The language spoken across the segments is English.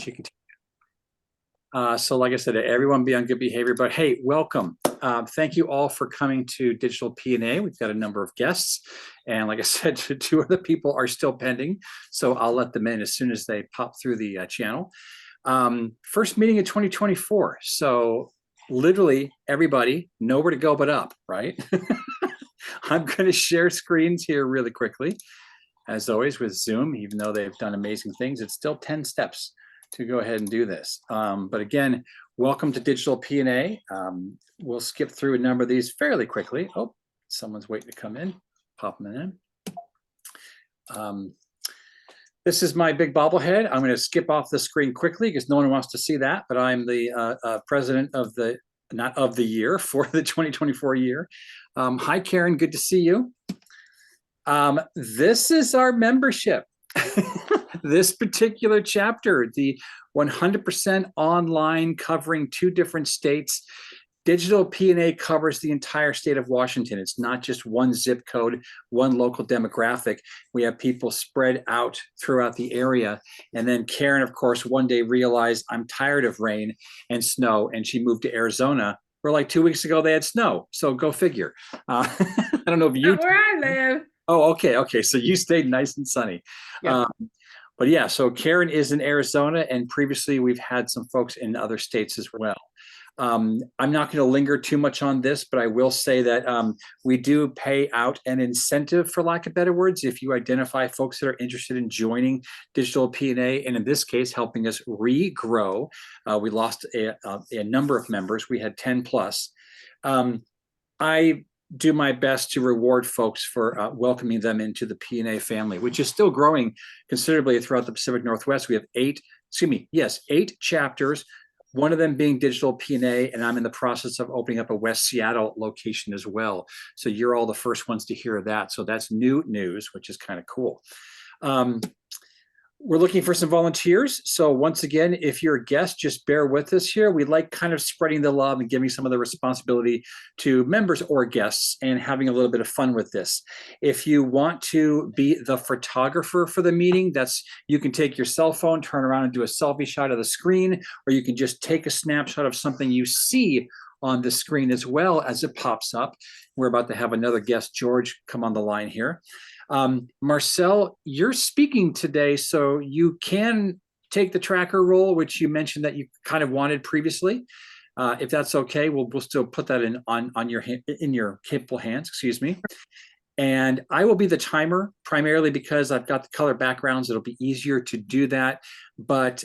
she can. So like I said, everyone be on good behavior, but hey, welcome. Thank you all for coming to Digital PNA. We've got a number of guests. And like I said, two other people are still pending. So I'll let them in as soon as they pop through the channel. First meeting of 2024. So literally everybody, nowhere to go but up, right? I'm going to share screens here really quickly. As always with Zoom, even though they've done amazing things, it's still 10 steps to go ahead and do this. But again, welcome to Digital PNA. We'll skip through a number of these fairly quickly. Oh, someone's waiting to come in. Pop them in. This is my big bobblehead. I'm going to skip off the screen quickly because no one wants to see that, but I'm the president of the, not of the year, for the 2024 year. Hi, Karen, good to see you. This is our membership. This particular chapter, the 100% online covering 2 different states. Digital PNA covers the entire state of Washington. It's not just one zip code, one local demographic. We have people spread out throughout the area. And then Karen, of course, one day realized, I'm tired of rain and snow, and she moved to Arizona, where like 2 weeks ago they had snow. So go figure. I don't know if you... Not where I live. Oh, okay. So you stayed nice and sunny. Yeah. But yeah, so Karen is in Arizona, and previously we've had some folks in other states as well. I'm not going to linger too much on this, but I will say that we do pay out an incentive, for lack of better words, if you identify folks that are interested in joining Digital PNA, and in this case, helping us regrow. We lost a number of members. We had 10 plus. I do my best to reward folks for welcoming them into the PNA family, which is still growing considerably throughout the Pacific Northwest. We have 8 chapters, one of them being Digital PNA, and I'm in the process of opening up a West Seattle location as well. So you're all the first ones to hear of that. So that's new news, which is kind of cool. We're looking for some volunteers. So once again, if you're a guest, just bear with us here. We like kind of spreading the love and giving some of the responsibility to members or guests and having a little bit of fun with this. If you want to be the photographer for the meeting, you can take your cell phone, turn around and do a selfie shot of the screen, or you can just take a snapshot of something you see on the screen as well as it pops up. We're about to have another guest, George, come on the line here. Marcel, you're speaking today, so you can take the tracker role, which you mentioned that you kind of wanted previously. If that's okay, we'll still put that in your capable hands, excuse me. And I will be the timer primarily because I've got the color backgrounds. It'll be easier to do that. But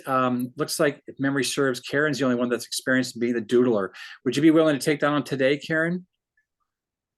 looks like, if memory serves, Karen's the only one that's experienced in being the doodler. Would you be willing to take that on today, Karen?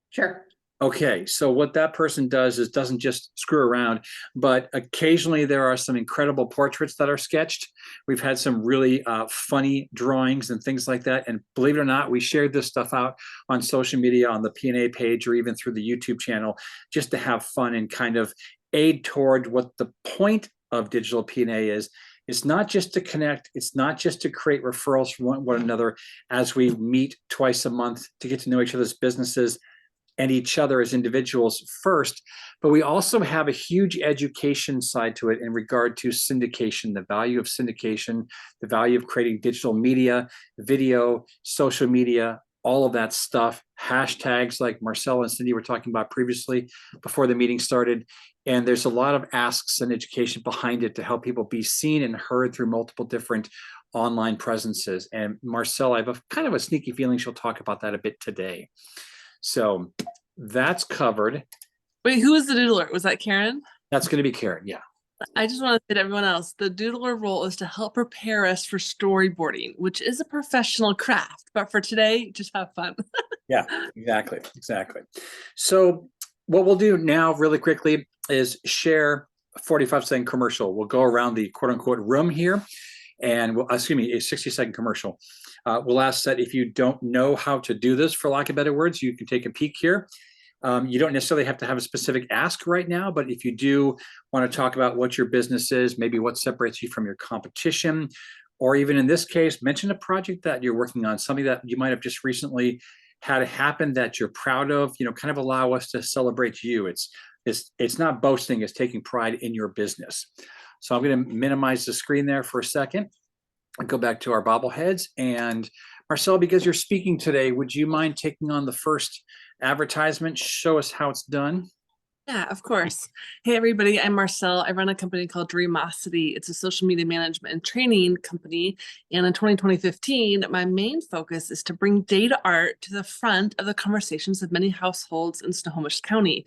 Sure. Okay, so what that person does is doesn't just screw around, but occasionally there are some incredible portraits that are sketched. We've had some really funny drawings and things like that. And believe it or not, we shared this stuff out on social media, on the PNA page, or even through the YouTube channel, just to have fun and kind of aid toward what the point of Digital PNA is. It's not just to connect. It's not just to create referrals from one another as we meet twice a month to get to know each other's businesses and each other as individuals first, but we also have a huge education side to it in regard to syndication, the value of syndication, the value of creating digital media, video, social media, all of that stuff, hashtags like Marcel and Cindy were talking about previously before the meeting started. And there's a lot of asks and education behind it to help people be seen and heard through multiple different online presences. And Marcel, I have a kind of a sneaky feeling she'll talk about that a bit today. So that's covered. Wait, who is the doodler? Was that Karen? That's going to be Karen, yeah. I just want to say to everyone else, the doodler role is to help prepare us for storyboarding, which is a professional craft. But for today, just have fun. Yeah, exactly. So what we'll do now really quickly is share a 45-second commercial. We'll go around the quote-unquote room here, and a 60-second commercial. We'll ask that if you don't know how to do this, for lack of better words, you can take a peek here. You don't necessarily have to have a specific ask right now, but if you do want to talk about what your business is, maybe what separates you from your competition, or even in this case, mention a project that you're working on, something that you might have just recently had happen that you're proud of, kind of allow us to celebrate you. It's not boasting, it's taking pride in your business. So I'm going to minimize the screen there for a second. go back to our bobbleheads. And Marcel, because you're speaking today, would you mind taking on the first advertisement? Show us how it's done. Yeah, of course. Hey, everybody, I'm Marcel. I run a company called Dreamosity. It's a social media management and training company. And in 2015, my main focus is to bring data art to the front of the conversations of many households in Snohomish County.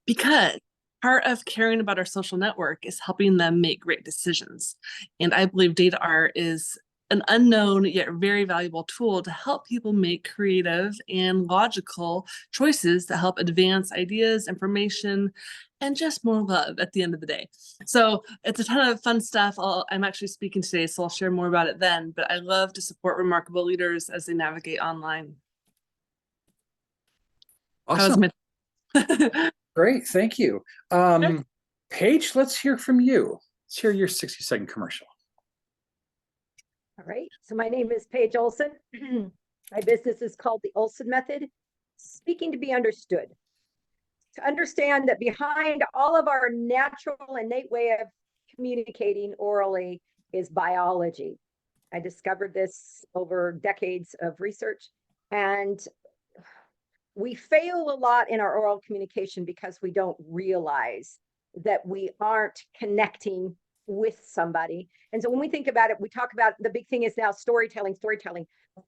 Because part of caring about our social network is helping them make great decisions. And I believe data art is an unknown yet very valuable tool to help people make creative and logical choices that help advance ideas, information, and just more love at the end of the day. So it's a ton of fun stuff. I'm actually speaking today, so I'll share more about it then, but I love to support remarkable leaders as they navigate online. Awesome. Great, thank you. Paige, let's hear from you. Let's hear your 60-second commercial. All right, so my name is Paige Olson. My business is called the Olson Method, speaking to be understood. To understand that behind all of our natural innate way of communicating orally is biology. I discovered this over decades of research, and we fail a lot in our oral communication because we don't realize that we aren't connecting with somebody. And so when we think about it, we talk about the big thing is now storytelling.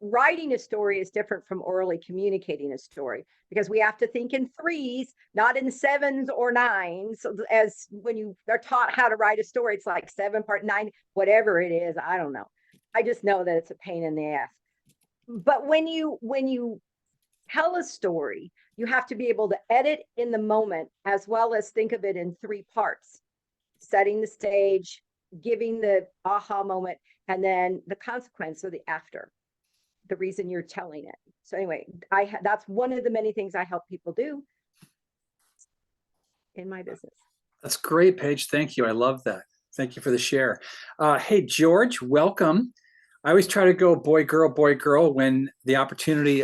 Writing a story is different from orally communicating a story because we have to think in threes, not in sevens or nines. As when you are taught how to write a story, it's like 7 part 9, whatever it is. I don't know. I just know that it's a pain in the ass. But when you tell a story, you have to be able to edit in the moment as well as think of it in 3 parts. Setting the stage, giving the aha moment, and then the consequence or the after, the reason you're telling it. So anyway, that's one of the many things I help people do in my business. That's great, Paige. Thank you. I love that. Thank you for the share. Hey, George, welcome. I always try to go boy, girl when the opportunity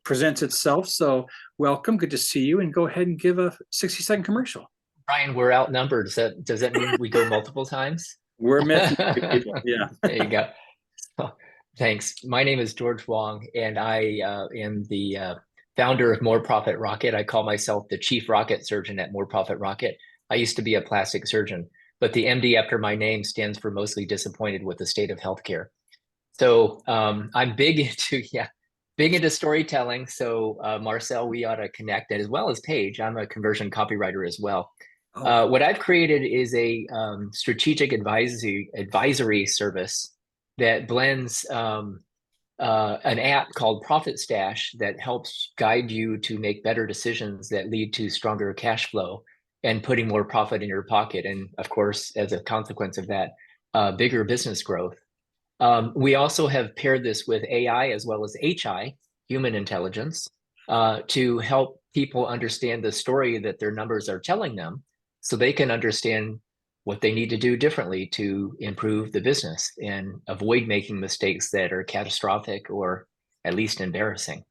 presents itself. So welcome. Good to see you. And go ahead and give a 60-second commercial. Brian, we're outnumbered. Does that mean we go multiple times? We're missing people. Yeah. There you go. Thanks. My name is George Wong, and I am the founder of More Profit Rocket. I call myself the chief rocket surgeon at More Profit Rocket. I used to be a plastic surgeon, but the MD after my name stands for mostly disappointed with the state of healthcare. So I'm big into storytelling. So Marcel, we ought to connect, as well as Paige. I'm a conversion copywriter as well. What I've created is a strategic advisory service that blends an app called Profit Stash that helps guide you to make better decisions that lead to stronger cash flow and putting more profit in your pocket. And of course, as a consequence of that, bigger business growth. We also have paired this with AI as well as HI, human intelligence, to help people understand the story that their numbers are telling them, so they can understand what they need to do differently to improve the business and avoid making mistakes that are catastrophic or at least embarrassing.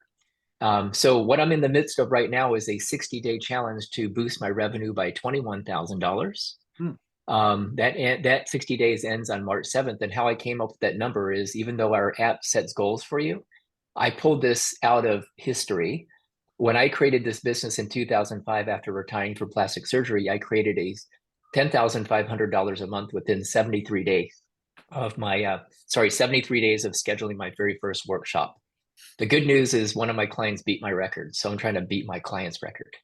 So what I'm in the midst of right now is a 60-day challenge to boost my revenue by $21,000. That 60 days ends on March 7th. And how I came up with that number is, even though our app sets goals for you, I pulled this out of history. When I created this business in 2005, after retiring from plastic surgery, I created a $10,500 a month within 73 days of my, 73 days of scheduling my very first workshop. The good news is one of my clients beat my record. So I'm trying to beat my client's record.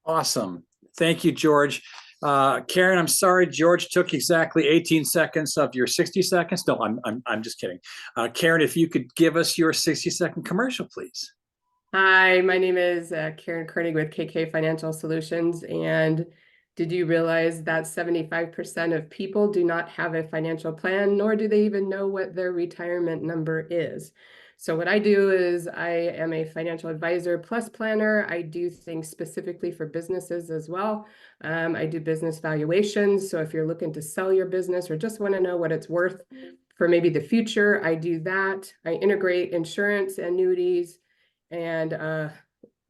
Awesome. Thank you, George. Karen, I'm sorry, George took exactly 18 seconds of your 60 seconds. No, I'm just kidding. Karen, if you could give us your 60-second commercial, please. Hi, my name is Karen Koenig with KK Financial Solutions. And did you realize that 75% of people do not have a financial plan, nor do they even know what their retirement number is? So what I do is I am a financial advisor plus planner. I do things specifically for businesses as well. I do business valuations. So if you're looking to sell your business or just want to know what it's worth for maybe the future, I do that. I integrate insurance, annuities, and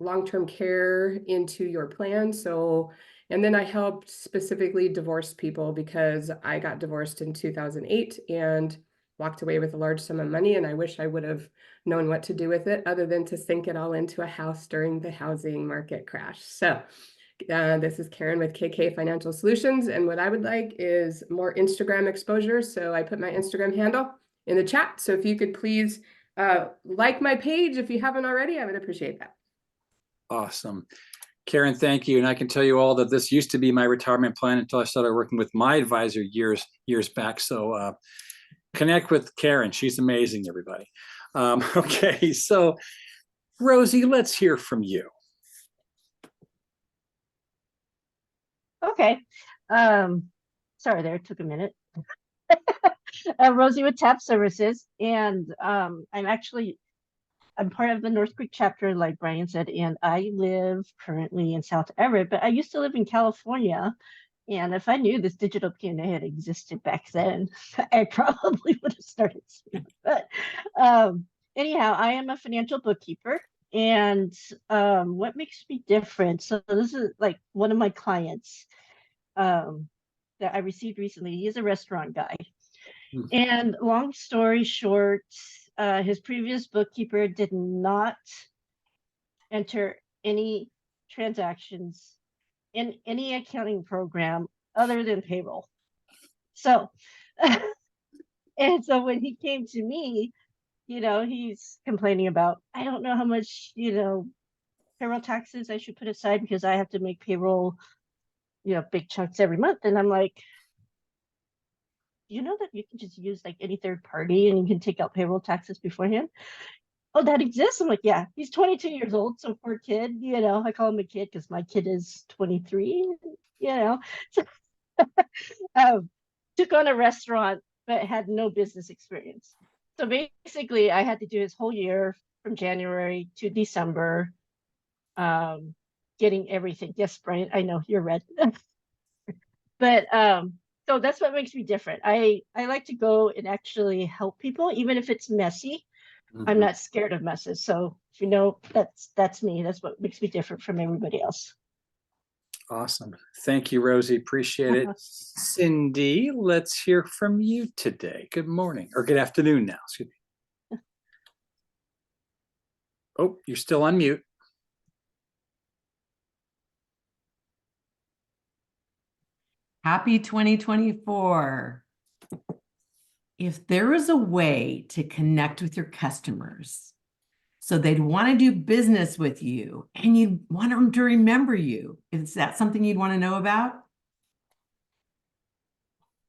long-term care into your plan. So And then I helped specifically divorced people because I got divorced in 2008 and walked away with a large sum of money. And I wish I would have known what to do with it other than to sink it all into a house during the housing market crash. So this is Karen with KK Financial Solutions. And what I would like is more Instagram exposure. So I put my Instagram handle in the chat. So if you could please like my page, if you haven't already, I would appreciate that. Awesome. Karen, thank you. And I can tell you all that this used to be my retirement plan until I started working with my advisor years back. So connect with Karen. She's amazing, everybody. Okay, so Rosie, let's hear from you. Okay. Sorry, there, it took a minute. Rosie with TAP Services, and I'm part of the North Creek chapter, like Brian said, and I live currently in South Everett, but I used to live in California. And if I knew this DigitalPNA had existed back then, I probably would have started sooner. But anyhow, I am a financial bookkeeper. And what makes me different? So this is like one of my clients that I received recently. He's a restaurant guy. And long story short, his previous bookkeeper did not enter any transactions in any accounting program other than payroll. So, and so when he came to me, he's complaining about, I don't know how much, payroll taxes I should put aside because I have to make payroll, big chunks every month. And I'm like, you know that you can just use like any third party and you can take out payroll taxes beforehand? Oh, that exists? I'm like, yeah, he's 22 years old. So poor kid, I call him a kid because my kid is 23, So, took on a restaurant, but had no business experience. So basically I had to do his whole year from January to December, getting everything. Yes, Brian, I know you're red. But so that's what makes me different. I like to go and actually help people, even if it's messy. I'm not scared of messes. So if that's me. That's what makes me different from everybody else. Awesome. Thank you, Rosie. Appreciate it. Cindy, let's hear from you today. Good morning, or good afternoon now. Excuse me. Oh, you're still on mute. Happy 2024. If there is a way to connect with your customers so they'd want to do business with you and you want them to remember you, is that something you'd want to know about?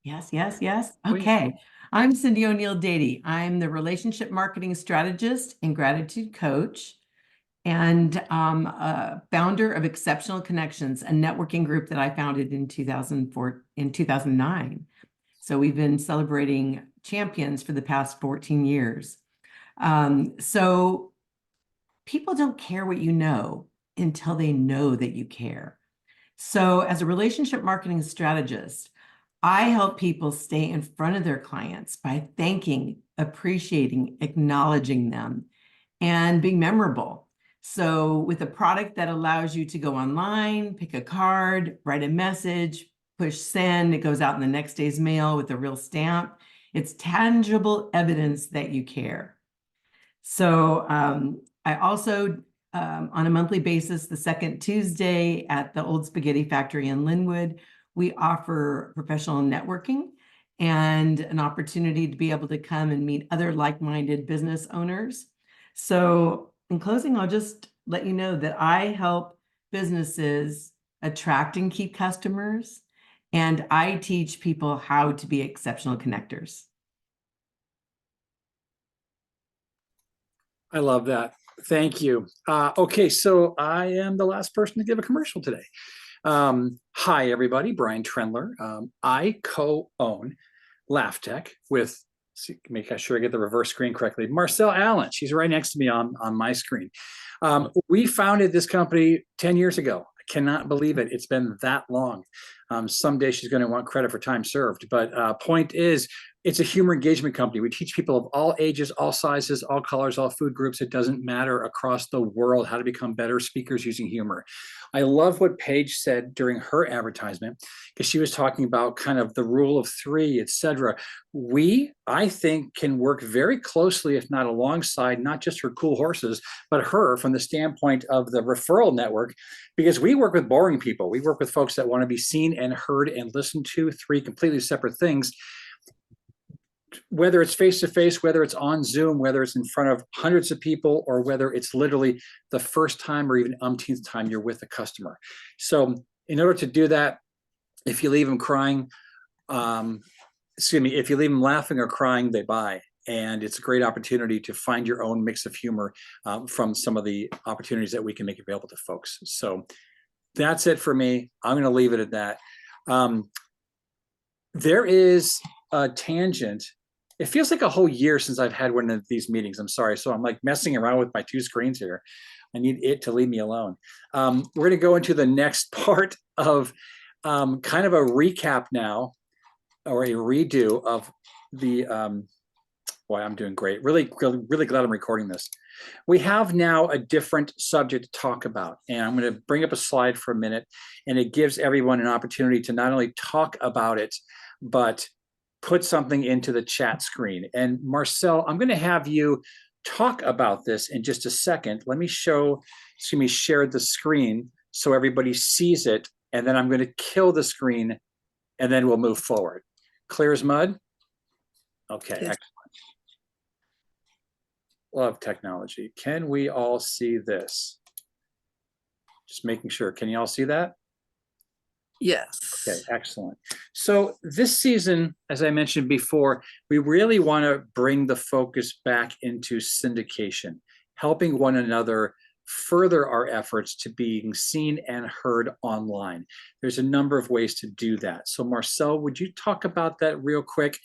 Yes, yes, yes. Okay. I'm Cindy O'Neill-Dady. I'm the relationship marketing strategist and gratitude coach, and founder of Exceptional Connections, a networking group that I founded in 2009. So we've been celebrating champions for the past 14 years. So people don't care what you know until they know that you care. So as a relationship marketing strategist, I help people stay in front of their clients by thanking, appreciating, acknowledging them, and being memorable. So with a product that allows you to go online, pick a card, write a message, push send, it goes out in the next day's mail with a real stamp. It's tangible evidence that you care. So I also, on a monthly basis, the second Tuesday at the Old Spaghetti Factory in Linwood, we offer professional networking and an opportunity to be able to come and meet other like-minded business owners. So in closing, I'll just let you know that I help businesses attract and keep customers, and I teach people how to be exceptional connectors. I love that. Thank you. Okay, so I am the last person to give a commercial today. Hi, everybody. Brian Trendler. I co-own LaughTech with, make sure I get the reverse screen correctly, Marcel Allen. She's right next to me on my screen. We founded this company 10 years ago. I cannot believe it. It's been that long. Someday she's going to want credit for time served. But point is, it's a humor engagement company. We teach people of all ages, all sizes, all colors, all food groups. It doesn't matter, across the world, how to become better speakers using humor. I love what Paige said during her advertisement, because she was talking about kind of the rule of three, etc. We, I think, can work very closely, if not alongside, not just her cool horses, but her from the standpoint of the referral network, because we work with boring people. We work with folks that want to be seen and heard and listened to, three completely separate things. Whether it's face-to-face, whether it's on Zoom, whether it's in front of hundreds of people, or whether it's literally the first time or even umpteenth time you're with a customer. So in order to do that, if you leave them crying, if you leave them laughing or crying, they buy. And it's a great opportunity to find your own mix of humor from some of the opportunities that we can make available to folks. So that's it for me. I'm going to leave it at that. There is a tangent. It feels like a whole year since I've had one of these meetings. I'm sorry. So I'm like messing around with my two screens here. I need it to leave me alone. We're going to go into the next part of kind of a recap now, or a redo of the, boy, I'm doing great. Really glad I'm recording this. We have now a different subject to talk about, and I'm going to bring up a slide for a minute, and it gives everyone an opportunity to not only talk about it, but put something into the chat screen. And Marcel, I'm going to have you talk about this in just a second. Let me share the screen so everybody sees it, and then I'm going to kill the screen, and then we'll move forward. Clear as mud? Okay, Yes. excellent. Love technology. Can we all see this? Just making sure. Can you all see that? Yes. Okay, excellent. So this season, as I mentioned before, we really want to bring the focus back into syndication, helping one another further our efforts to being seen and heard online. There's a number of ways to do that. So Marcel, would you talk about that real quick?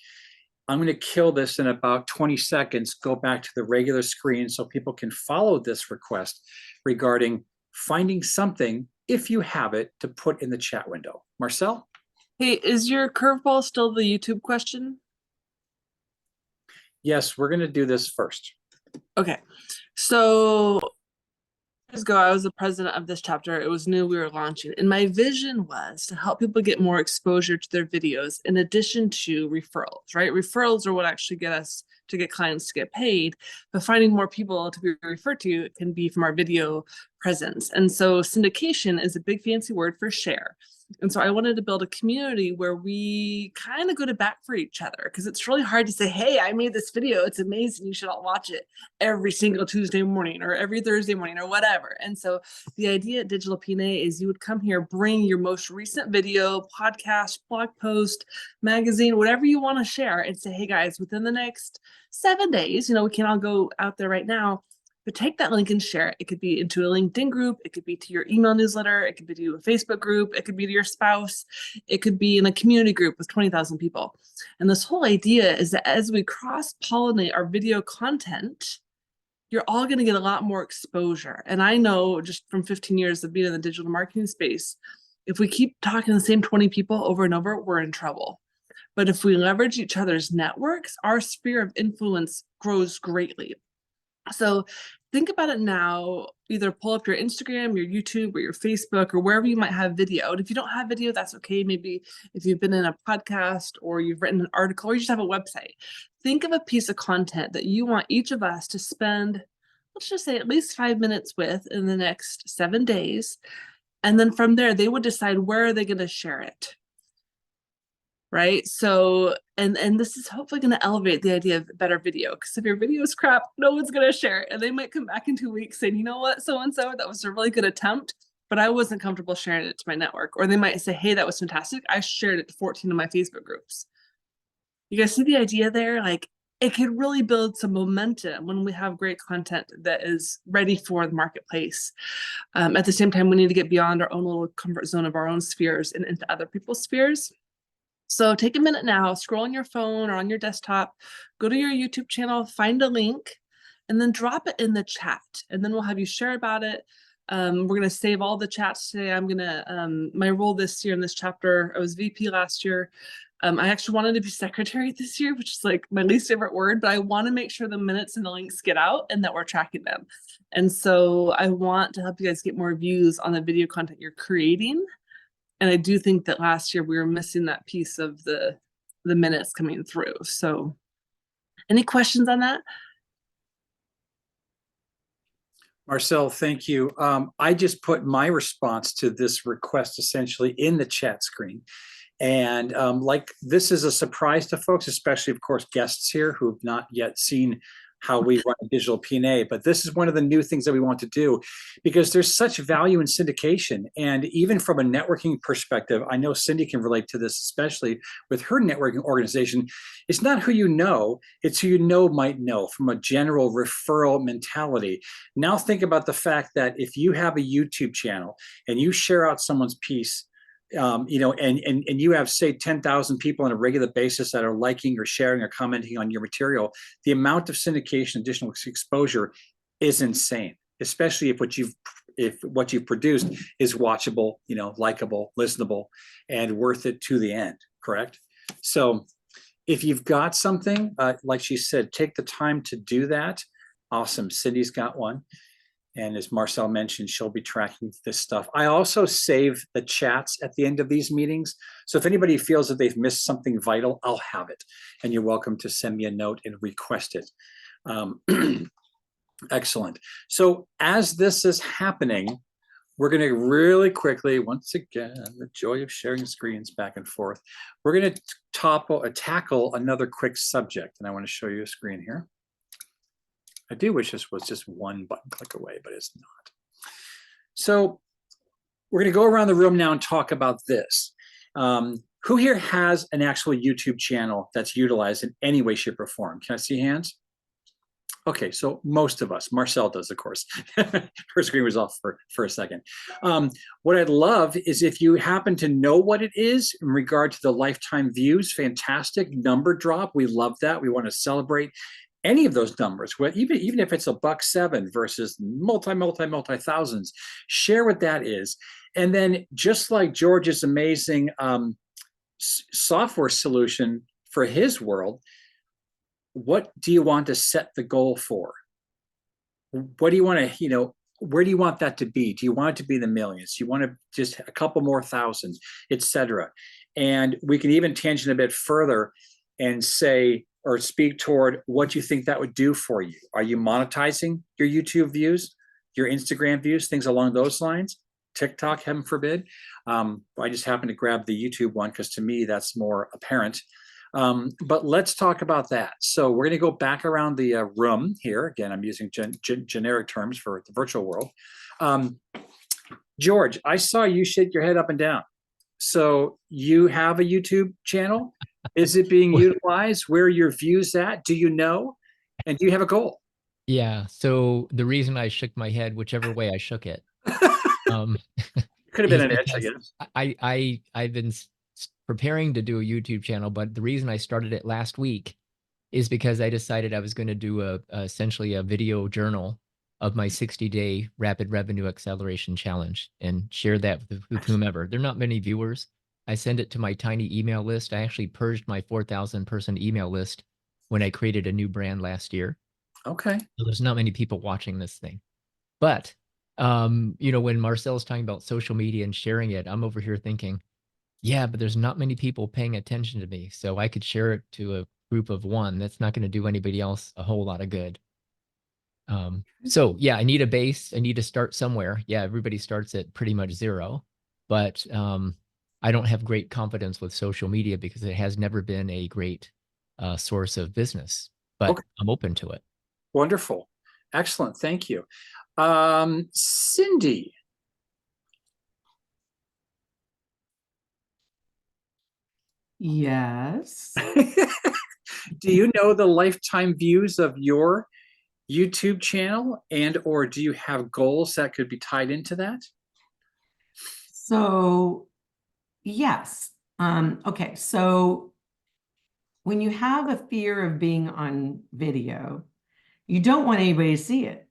I'm going to kill this in about 20 seconds, go back to the regular screen so people can follow this request regarding finding something, if you have it, to put in the chat window. Marcel? Hey, is your curveball still the YouTube question? Yes, we're going to do this first. Okay, so years ago, I was the president of this chapter. It was new, we were launching, and my vision was to help people get more exposure to their videos in addition to referrals, right? Referrals are what actually get us to get clients to get paid, but finding more people to be referred to can be from our video presence. And so syndication is a big fancy word for share. And so I wanted to build a community where we kind of go to bat for each other, because it's really hard to say, hey, I made this video, it's amazing, you should all watch it every single Tuesday morning or every Thursday morning or whatever. And so the idea at DigitalPNA is you would come here, bring your most recent video, podcast, blog post, magazine, whatever you want to share, and say, hey guys, within the next 7 days, we can't all go out there right now, but take that link and share it. It could be into a LinkedIn group. It could be to your email newsletter. It could be to a Facebook group. It could be to your spouse. It could be in a community group with 20,000 people. And this whole idea is that as we cross-pollinate our video content, you're all going to get a lot more exposure. And I know just from 15 years of being in the digital marketing space, if we keep talking to the same 20 people over and over, we're in trouble. But if we leverage each other's networks, our sphere of influence grows greatly. So think about it now, either pull up your Instagram, your YouTube, or your Facebook, or wherever you might have video. And if you don't have video, that's okay. Maybe if you've been in a podcast or you've written an article or you just have a website, think of a piece of content that you want each of us to spend, let's just say at least 5 minutes with in the next 7 days. And then from there, they would decide where are they going to share it. Right? So, and this is hopefully going to elevate the idea of better video, because if your video is crap, no one's going to share it. And they might come back in 2 weeks saying, you know what, so-and-so, that was a really good attempt, but I wasn't comfortable sharing it to my network. Or they might say, hey, that was fantastic. I shared it to 14 of my Facebook groups. You guys see the idea there? Like, it could really build some momentum when we have great content that is ready for the marketplace. At the same time, we need to get beyond our own little comfort zone of our own spheres and into other people's spheres. So take a minute now, scroll on your phone or on your desktop, go to your YouTube channel, find a link, and then drop it in the chat. And then we'll have you share about it. We're gonna save all the chats today. I'm gonna my role this year in this chapter, I was VP last year. I actually wanted to be secretary this year, which is like my least favorite word, but I want to make sure the minutes and the links get out and that we're tracking them. And so I want to help you guys get more views on the video content you're creating. And I do think that last year we were missing that piece of the minutes coming through. So any questions on that? Marcel, thank you. I just put my response to this request essentially in the chat screen. And like this is a surprise to folks, especially, of course, guests here who have not yet seen how we run digital PNA. But this is one of the new things that we want to do because there's such value in syndication. And even from a networking perspective, I know Cindy can relate to this, especially with her networking organization. It's not who you know, it's who you know might know from a general referral mentality. Now think about the fact that if you have a YouTube channel and you share out someone's piece, you know, and you have, say, 10,000 people on a regular basis that are liking or sharing or commenting on your material, the amount of syndication, additional exposure is insane, especially if what you've produced is watchable, you know, likable, listenable, and worth it to the end, correct? So if you've got something, like she said, take the time to do that. Awesome. Cindy's got one. And as Marcel mentioned, she'll be tracking this stuff. I also save the chats at the end of these meetings. So if anybody feels that they've missed something vital, I'll have it. And you're welcome to send me a note and request it. Excellent. So as this is happening, we're going to really quickly, once again, the joy of sharing screens back and forth, we're going to tackle another quick subject. And I want to show you a screen here. I do wish this was just one button click away, but it's not. So we're going to go around the room now and talk about this. Who here has an actual YouTube channel that's utilized in any way, shape, or form? Can I see hands? Okay, so most of us. Marcel does, of course. Her screen was off for a second. What I'd love is if you happen to know what it is in regard to the lifetime views, fantastic. Number drop, we love that. We want to celebrate any of those numbers, even if it's $1.07 versus multi thousands, share what that is. And then just like George's amazing software solution for his world, what do you want to set the goal for? What do you want to, you know, where do you want that to be? Do you want it to be in the millions? Do you want to just a couple more thousands, etc.? And we can even tangent a bit further and say, or speak toward what you think that would do for you. Are you monetizing your YouTube views, your Instagram views, things along those lines? TikTok, heaven forbid. I just happened to grab the YouTube one because to me that's more apparent. But let's talk about that. So we're going to go back around the room here. Again, I'm using generic terms for the virtual world. George, I saw you shake your head up and down. So you have a YouTube channel? Is it being utilized? Where are your views at? Do you know? And do you have a goal? Yeah. So the reason I shook my head, whichever way I shook it, could have been an itch, I guess. I've been preparing to do a YouTube channel, but the reason I started it last week is because I decided I was going to do essentially a video journal of my 60-day rapid revenue acceleration challenge and share that with whomever. There are not many viewers. I send it to my tiny email list. I actually purged my 4,000 person email list when I created a new brand last year. Okay. So there's not many people watching this thing. But, you know, when Marcel's talking about social media and sharing it, I'm over here thinking, yeah, but there's not many people paying attention to me. So I could share it to a group of one. That's not going to do anybody else a whole lot of good. So yeah, I need a base. I need to start somewhere. Yeah, everybody starts at pretty much zero. But I don't have great confidence with social media because it has never been a great source of business. But okay. I'm open to it. Wonderful. Excellent. Thank you. Cindy. Yes. Do you know the lifetime views of your YouTube channel, and or do you have goals that could be tied into that? So yes. Okay. So when you have a fear of being on video, you don't want anybody to see it.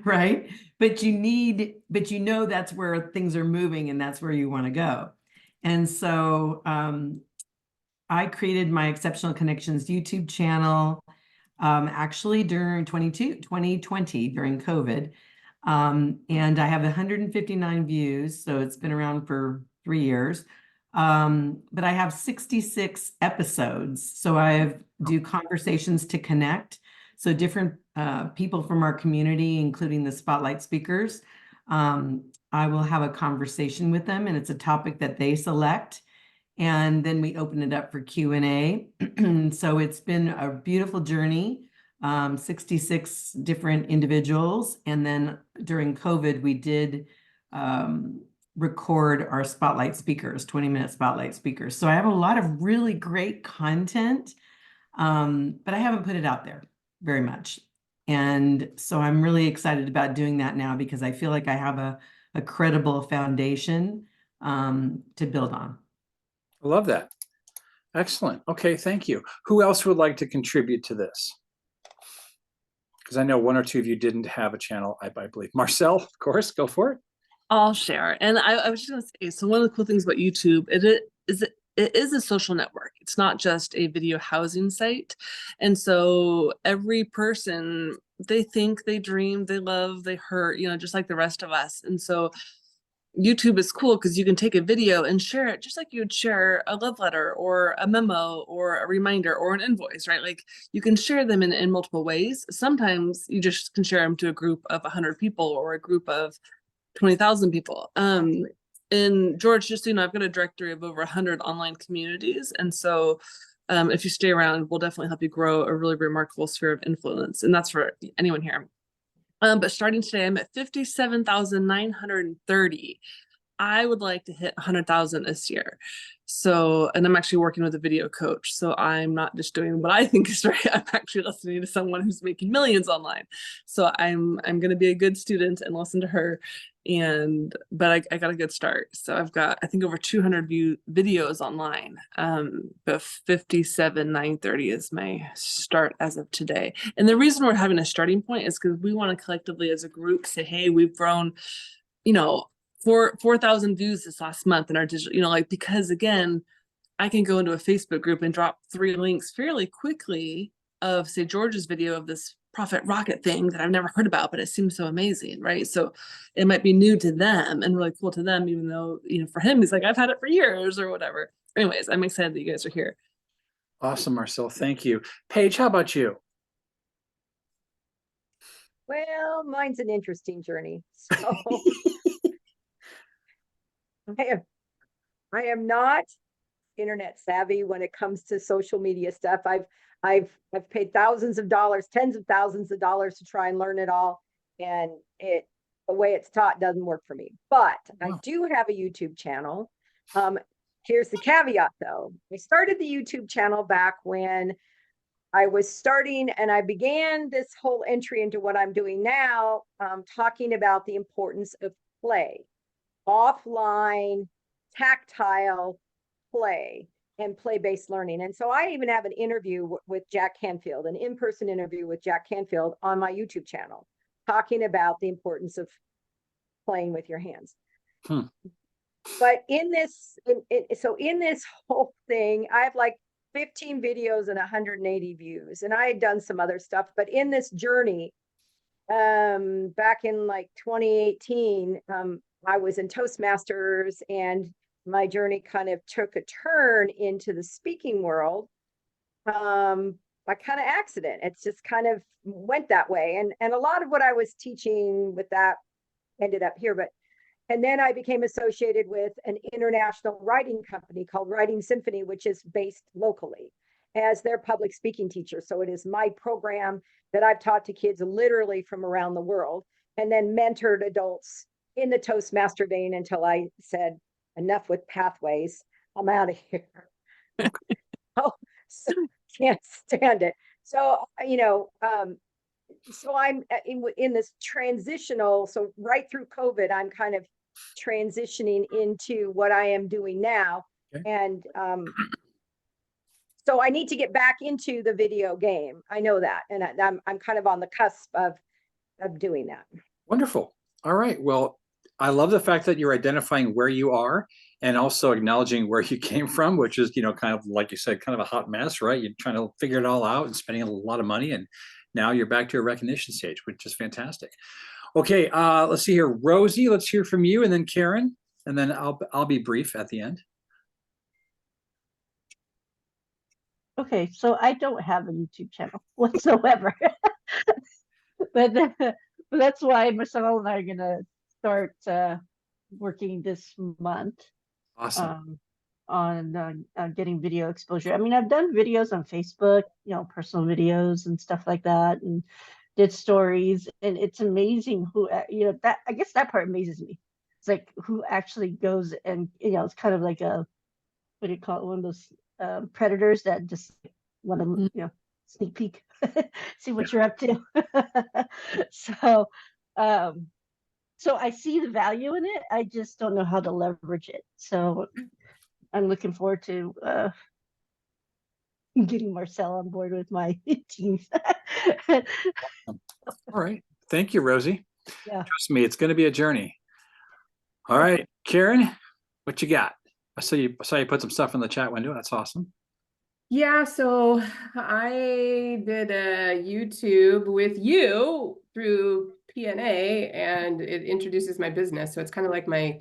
Right? but you know that's where things are moving and that's where you want to go. And so I created my Exceptional Connections YouTube channel actually during 2020 during COVID. And I have 159 views, so it's been around for 3 years. But I have 66 episodes. So I do conversations to connect. So different people from our community, including the spotlight speakers, I will have a conversation with them, and it's a topic that they select. And then we open it up for Q&A. So it's been a beautiful journey, 66 different individuals. And then during COVID, we did record our spotlight speakers, 20-minute spotlight speakers. So I have a lot of really great content, but I haven't put it out there very much. And so I'm really excited about doing that now because I feel like I have a credible foundation to build on. I love that. Excellent. Okay, thank you. Who else would like to contribute to this? Because I know one or two of you didn't have a channel, I believe. Marcel, of course, go for it. I'll share. And I was just going to say, so one of the cool things about YouTube, it is a social network. It's not just a video housing site. And so every person, they think, they dream, they love, they hurt, just like the rest of us. And so YouTube is cool because you can take a video and share it just like you would share a love letter or a memo or a reminder or an invoice, right? Like you can share them in multiple ways. Sometimes you just can share them to a group of 100 people or a group of 20,000 people. And George, just so you know, I've got a directory of over 100 online communities. And so if you stay around, we'll definitely help you grow a really remarkable sphere of influence. And that's for anyone here. But starting today, I'm at 57,930. I would like to hit 100,000 this year. So, and I'm actually working with a video coach. So I'm not just doing what I think is right. I'm actually listening to someone who's making millions online. So I'm going to be a good student and listen to her. But I got a good start. So I've got, I think, over 200 videos online. But 57,930 is my start as of today. And the reason we're having a starting point is because we want to collectively as a group say, hey, we've grown, 4,000 views this last month in our digital, because again, I can go into a Facebook group and drop 3 links fairly quickly of, say, George's video of this profit rocket thing that I've never heard about, but it seems so amazing, right? So it might be new to them and really cool to them, even though, for him, he's like, I've had it for years or whatever. Anyways, I'm excited that you guys are here. Awesome, Marcel. Thank you. Paige, how about you? Well, mine's an interesting journey. So I am not internet savvy when it comes to social media stuff. I've paid thousands of dollars, tens of thousands of dollars to try and learn it all. And the way it's taught doesn't work for me. But I do have a YouTube channel. Here's the caveat though. I started the YouTube channel back when I was starting, and I began this whole entry into what I'm doing now, talking about the importance of play, offline, tactile play, and play-based learning. And so I even have an interview with Jack Canfield, an in-person interview with Jack Canfield on my YouTube channel, talking about the importance of playing with your hands. But in this whole thing, I have like 15 videos and 180 views, and I had done some other stuff. But in this journey, back in like 2018, I was in Toastmasters, and my journey kind of took a turn into the speaking world by kind of accident. It's just kind of went that way. And a lot of what I was teaching with that ended up here. And then I became associated with an international writing company called Writing Symphony, which is based locally as their public speaking teacher. So it is my program that I've taught to kids literally from around the world, and then mentored adults in the Toastmaster vein until I said, enough with pathways. I'm out of here. Oh, so can't stand it. So, so I'm in this transitional, so right through COVID, I'm kind of transitioning into what I am doing now. Okay. And so I need to get back into the video game. I know that. And I'm kind of on the cusp of doing that. Wonderful. All right. Well, I love the fact that you're identifying where you are and also acknowledging where you came from, which is, kind of like you said, kind of a hot mess, right? You're trying to figure it all out and spending a lot of money, and now you're back to a recognition stage, which is fantastic. Okay, let's see here, Rosie. Let's hear from you, and then Karen, and then I'll be brief at the end. Okay, so I don't have a YouTube channel whatsoever, but that's why Marcel and I are gonna start working this month Awesome. on getting video exposure. I mean, I've done videos on Facebook, personal videos and stuff like that, and did stories, and it's amazing who, that, I guess that part amazes me. It's like who actually goes and, it's kind of like a, what do you call it? One of those predators that just want to, sneak peek, see what you're up to. So, so I see the value in it. I just don't know how to leverage it. So I'm looking forward to getting Marcel on board with my team. All right. Thank you, Rosie. Yeah. Trust me, it's going to be a journey. All right, Karen, what you got? I saw you put some stuff in the chat window. That's awesome. Yeah, so I did a YouTube with you through PNA, and it introduces my business. So it's kind of like my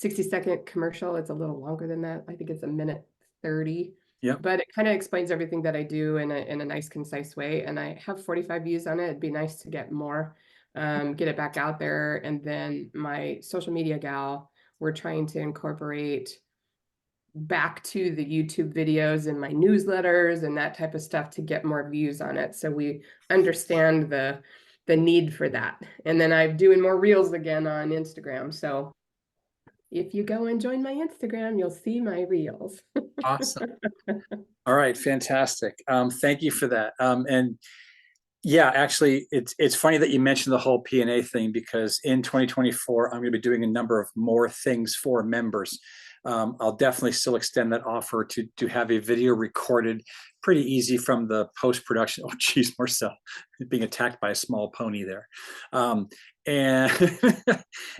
60-second commercial. It's a little longer than that. I think it's 1:30. Yeah. But it kind of explains everything that I do in a nice, concise way. And I have 45 views on it. It'd be nice to get more, get it back out there. And then my social media gal, we're trying to incorporate back to the YouTube videos and my newsletters and that type of stuff to get more views on it. So we understand the need for that. And then I'm doing more reels again on Instagram. So if you go and join my Instagram, you'll see my reels. Awesome. All right, fantastic. Thank you for that. And yeah, actually, it's funny that you mentioned the whole PNA thing, because in 2024, I'm going to be doing a number of more things for members. I'll definitely still extend that offer to have a video recorded, pretty easy from the post-production. Oh, geez, Marcel, being attacked by a small pony there. And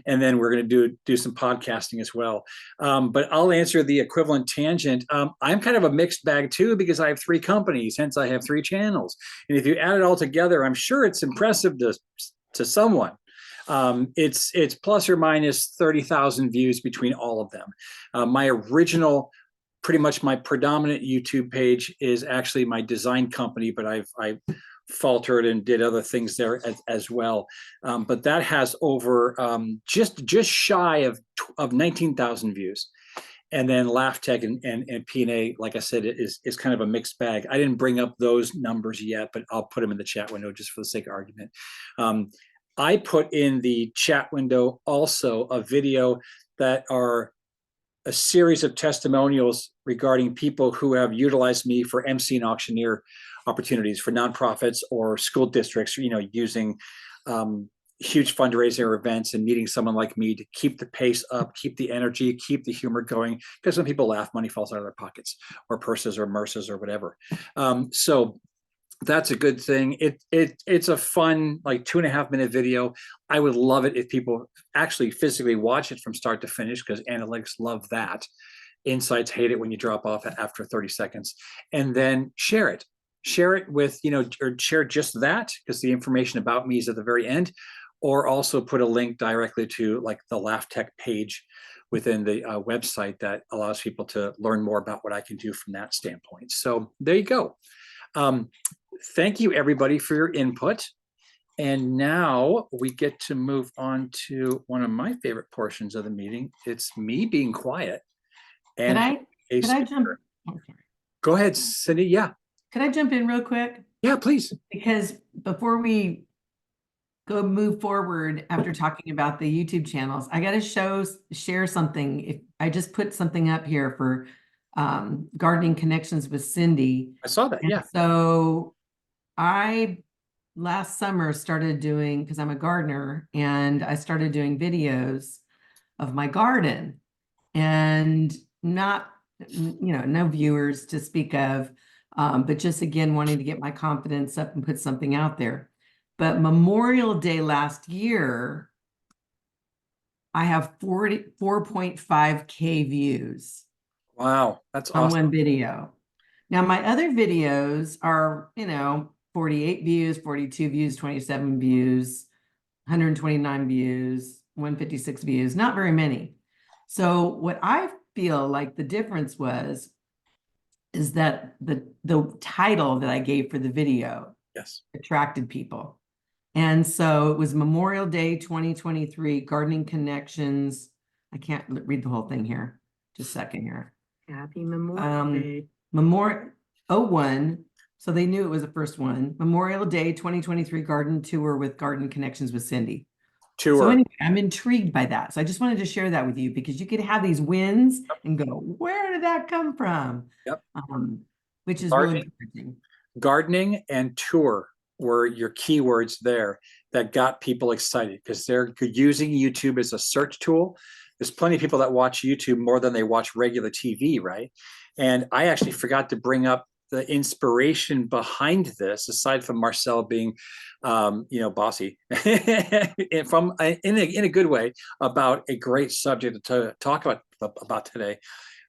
and then we're going to do some podcasting as well. But I'll answer the equivalent tangent. I'm kind of a mixed bag too, because I have 3 companies, hence I have 3 channels. And if you add it all together, I'm sure it's impressive to someone. It's plus or minus 30,000 views between all of them. My original, pretty much my predominant YouTube page is actually my design company, but I faltered and did other things there as well. But that has over just shy of 19,000 views. And then LaughTech and PNA, like I said, is kind of a mixed bag. I didn't bring up those numbers yet, but I'll put them in the chat window just for the sake of argument. I put in the chat window also a video that are a series of testimonials regarding people who have utilized me for MC and auctioneer opportunities for nonprofits or school districts, using huge fundraiser events and needing someone like me to keep the pace up, keep the energy, keep the humor going. Because when people laugh, money falls out of their pockets or purses or merces or whatever. So that's a good thing. It's a fun, like 2.5-minute video. I would love it if people actually physically watch it from start to finish, because analytics love that. Insights hate it when you drop off after 30 seconds. And then share it. Share it with, or share just that, because the information about me is at the very end, or also put a link directly to like the LaughTech page within the website that allows people to learn more about what I can do from that standpoint. So there you go. Thank you, everybody, for your input. And now we get to move on to one of my favorite portions of the meeting. It's me being quiet. And Could I jump? Go ahead, Cindy. Yeah. Could I jump in real quick? Yeah, please. Because before we move forward after talking about the YouTube channels, I got to share something. If I just put something up here for gardening connections with Cindy. I saw that. Yeah. So I last summer started doing, because I'm a gardener, and I started doing videos of my garden, and not, no viewers to speak of, but just again wanting to get my confidence up and put something out there. But Memorial Day last year, I have 4.5K views Wow, that's on awesome. one video. Now, my other videos are, 48 views, 42 views, 27 views, 129 views, 156 views, not very many. So what I feel like the difference is that the title that I gave for the video Yes. attracted people. And so it was Memorial Day 2023, Gardening Connections. I can't read the whole thing here. Just a second here. Happy Memorial Day. Memorial 01. So they knew it was the first one. Memorial Day 2023 Garden Tour with Garden Connections with Cindy. So Tour. anyway, I'm intrigued by that. So I just wanted to share that with you because you could have these wins and go, where did that come from? Yep. Which is Gardening. really encouraging. Gardening and tour were your keywords there that got people excited because they're using YouTube as a search tool. There's plenty of people that watch YouTube more than they watch regular TV, right? And I actually forgot to bring up the inspiration behind this, aside from Marcel being, bossy, from in a good way, about a great subject to talk about today.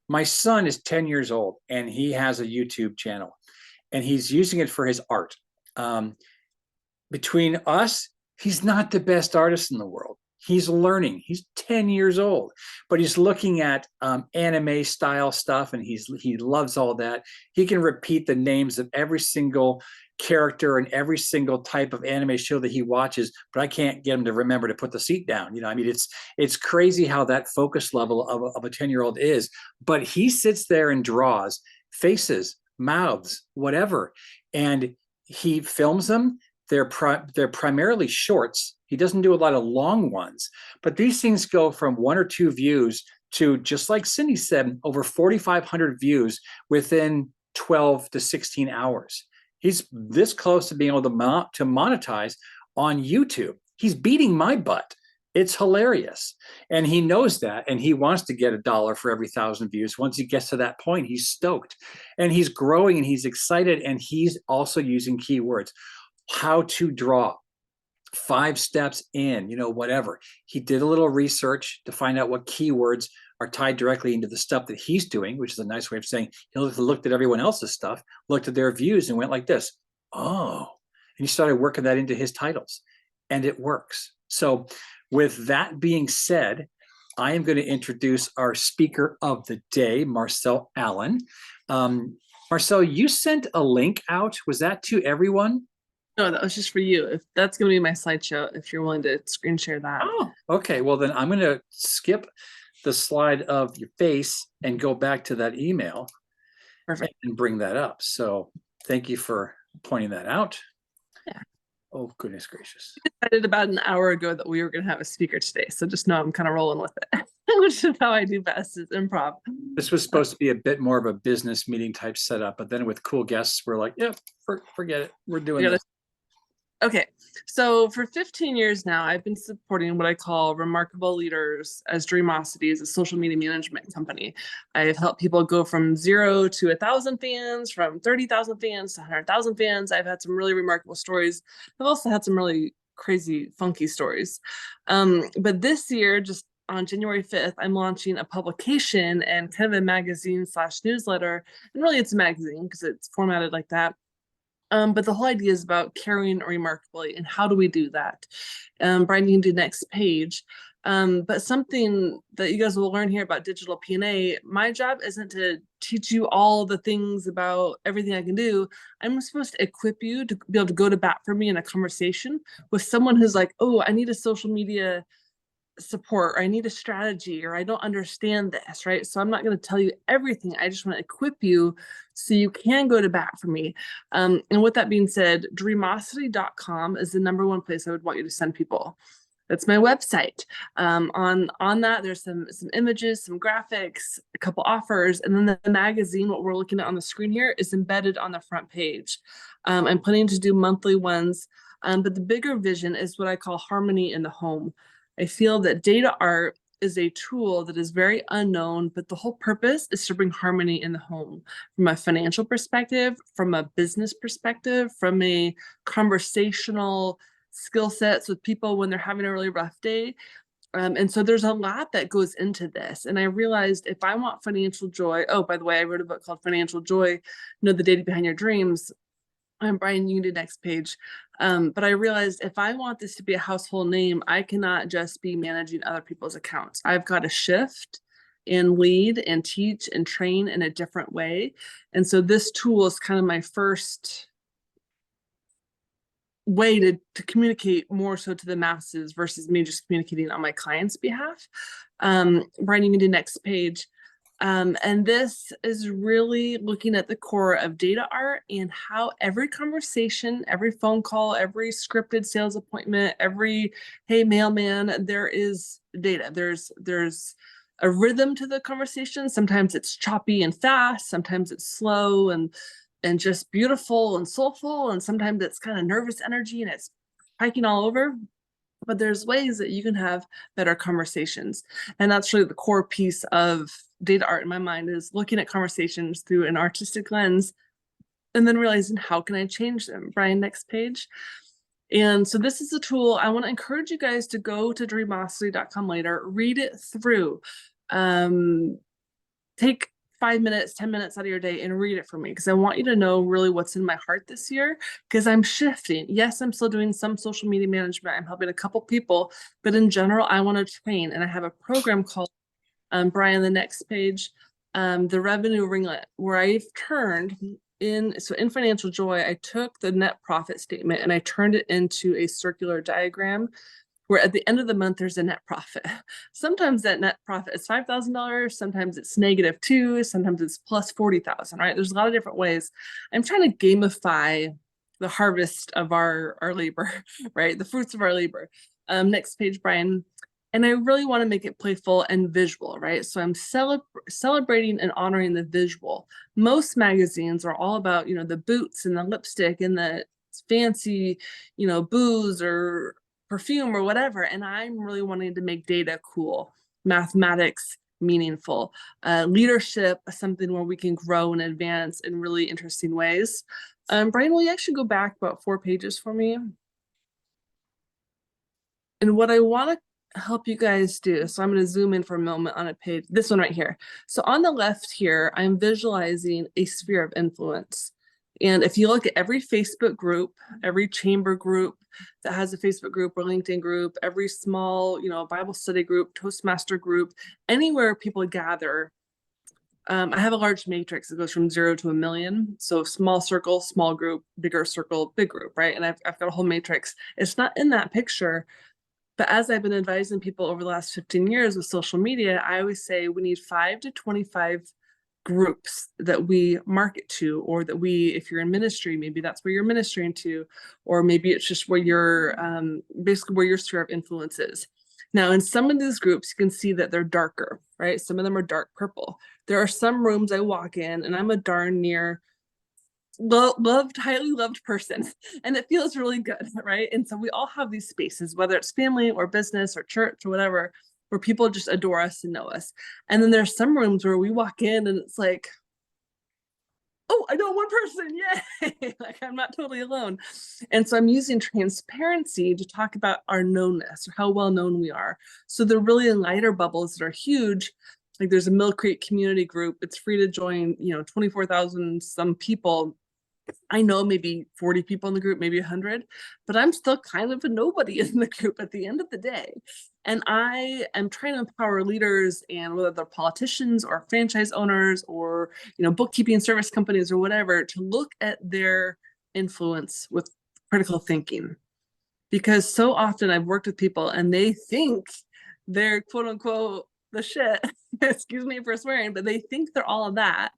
My son is 10 years old and he has a YouTube channel and he's using it for his art. Between us, he's not the best artist in the world. He's learning. He's 10 years old, but he's looking at anime style stuff and he loves all that. He can repeat the names of every single character and every single type of anime show that he watches, but I can't get him to remember to put the seat down. It's crazy how that focus level of a 10-year-old is, but he sits there and draws faces, mouths, whatever, and he films them. They're primarily shorts. He doesn't do a lot of long ones, but these things go from 1 or 2 views to, just like Cindy said, over 4,500 views within 12 to 16 hours. He's this close to being able to monetize on YouTube. He's beating my butt. It's hilarious. And he knows that, and he wants to get $1 for every 1,000 views. Once he gets to that point, he's stoked. And he's growing and he's excited, and he's also using keywords. How to draw, 5 steps in, whatever. He did a little research to find out what keywords are tied directly into the stuff that he's doing, which is a nice way of saying he looked at everyone else's stuff, looked at their views and went like this. Oh, and he started working that into his titles, and it works. So with that being said, I am going to introduce our speaker of the day, Marcel Allen. Marcel, you sent a link out. Was that to everyone? No, that was just for you. If that's going to be my slideshow, if you're willing to screen share that. Oh, okay. Well, then I'm going to skip the slide of your face and go back to that email. Perfect. And bring that up. So thank you for pointing that out. Yeah. Oh, goodness gracious. I decided about an hour ago that we were going to have a speaker today. So just know I'm kind of rolling with it, which is how I do best, is improv. This was supposed to be a bit more of a business meeting type setup, but then with cool guests, we're like, yeah, forget it. We're doing this. Okay, so for 15 years now, I've been supporting what I call remarkable leaders as Dreamosity, as a social media management company. I've helped people go from 0 to 1,000 fans, from 30,000 fans to 100,000 fans. I've had some really remarkable stories. I've also had some really crazy, funky stories. But this year, just on January 5th, I'm launching a publication and kind of a magazine/newsletter. And really it's a magazine because it's formatted like that. But the whole idea is about caring remarkably, and how do we do that? Brian, you can do next page. But something that you guys will learn here about DigitalPNA, my job isn't to teach you all the things about everything I can do. I'm supposed to equip you to be able to go to bat for me in a conversation with someone who's like, oh, I need a social media support, or I need a strategy, or I don't understand this, right? So I'm not going to tell you everything. I just want to equip you so you can go to bat for me. And with that being said, Dreamosity.com is the #1 place I would want you to send people. That's my website. On that, there's some images, some graphics, a couple offers, and then the magazine, what we're looking at on the screen here, is embedded on the front page. I'm planning to do monthly ones, but the bigger vision is what I call harmony in the home. I feel that data art is a tool that is very unknown, but the whole purpose is to bring harmony in the home from a financial perspective, from a business perspective, from a conversational skill sets with people when they're having a really rough day. And so there's a lot that goes into this. And I realized if I want financial joy, oh, by the way, I wrote a book called Financial Joy, Know the Data Behind Your Dreams. Brian, you can do next page. But I realized if I want this to be a household name, I cannot just be managing other people's accounts. I've got to shift and lead and teach and train in a different way. And so this tool is kind of my first way to communicate more so to the masses versus me just communicating on my client's behalf. Brian, you can do next page. And this is really looking at the core of data art and how every conversation, every phone call, every scripted sales appointment, every, hey, mailman, there is data. There's a rhythm to the conversation. Sometimes it's choppy and fast. Sometimes it's slow and just beautiful and soulful. And sometimes it's kind of nervous energy and it's hiking all over. But there's ways that you can have better conversations. And that's really the core piece of data art in my mind, is looking at conversations through an artistic lens and then realizing how can I change them. Brian, next page. And so this is a tool. I want to encourage you guys to go to dreamosity.com later, read it through. Take 5 minutes, 10 minutes out of your day and read it for me, because I want you to know really what's in my heart this year, because I'm shifting. Yes, I'm still doing some social media management. I'm helping a couple people, but in general, I want to train. And I have a program called, Brian, the next page, the revenue ringlet, where I've turned in Financial Joy, I took the net profit statement and I turned it into a circular diagram where at the end of the month, there's a net profit. Sometimes that net profit is $5,000. Sometimes it's -2, sometimes it's plus 40,000, right? There's a lot of different ways. I'm trying to gamify the harvest of our labor, right? The fruits of our labor. Next page, Brian. And I really want to make it playful and visual, right? So I'm celebrating and honoring the visual. Most magazines are all about, the boots and the lipstick and the fancy, booze or perfume or whatever. And I'm really wanting to make data cool, mathematics meaningful, leadership, something where we can grow and advance in really interesting ways. Brian, will you actually go back about 4 pages for me? And what I want to help you guys do, so I'm going to zoom in for a moment on a page, this one right here. So on the left here, I'm visualizing a sphere of influence. And if you look at every Facebook group, every chamber group that has a Facebook group or LinkedIn group, every small, Bible study group, Toastmaster group, anywhere people gather, I have a large matrix that goes from 0 to 1 million. So small circle, small group, bigger circle, big group, right? And I've got a whole matrix. It's not in that picture, but as I've been advising people over the last 15 years with social media, I always say we need 5 to 25 groups that we market to, or that if you're in ministry, maybe that's where you're ministering to, or maybe it's just where you're basically where your sphere of influence is. Now, in some of these groups, you can see that they're darker, right? Some of them are dark purple. There are some rooms I walk in and I'm a darn near highly loved person, and it feels really good, right? And so we all have these spaces, whether it's family or business or church or whatever, where people just adore us and know us. And then there's some rooms where we walk in and it's like, oh, I know one person, yay! Like I'm not totally alone. And so I'm using transparency to talk about our knownness, or how well known we are. So the really lighter bubbles that are huge, like there's a Mill Creek community group, it's free to join, 24,000 some people. I know maybe 40 people in the group, maybe 100, but I'm still kind of a nobody in the group at the end of the day. And I am trying to empower leaders, and whether they're politicians or franchise owners or, bookkeeping service companies or whatever, to look at their influence with critical thinking. Because so often I've worked with people and they think they're quote unquote the shit, excuse me for swearing, but they think they're all of that.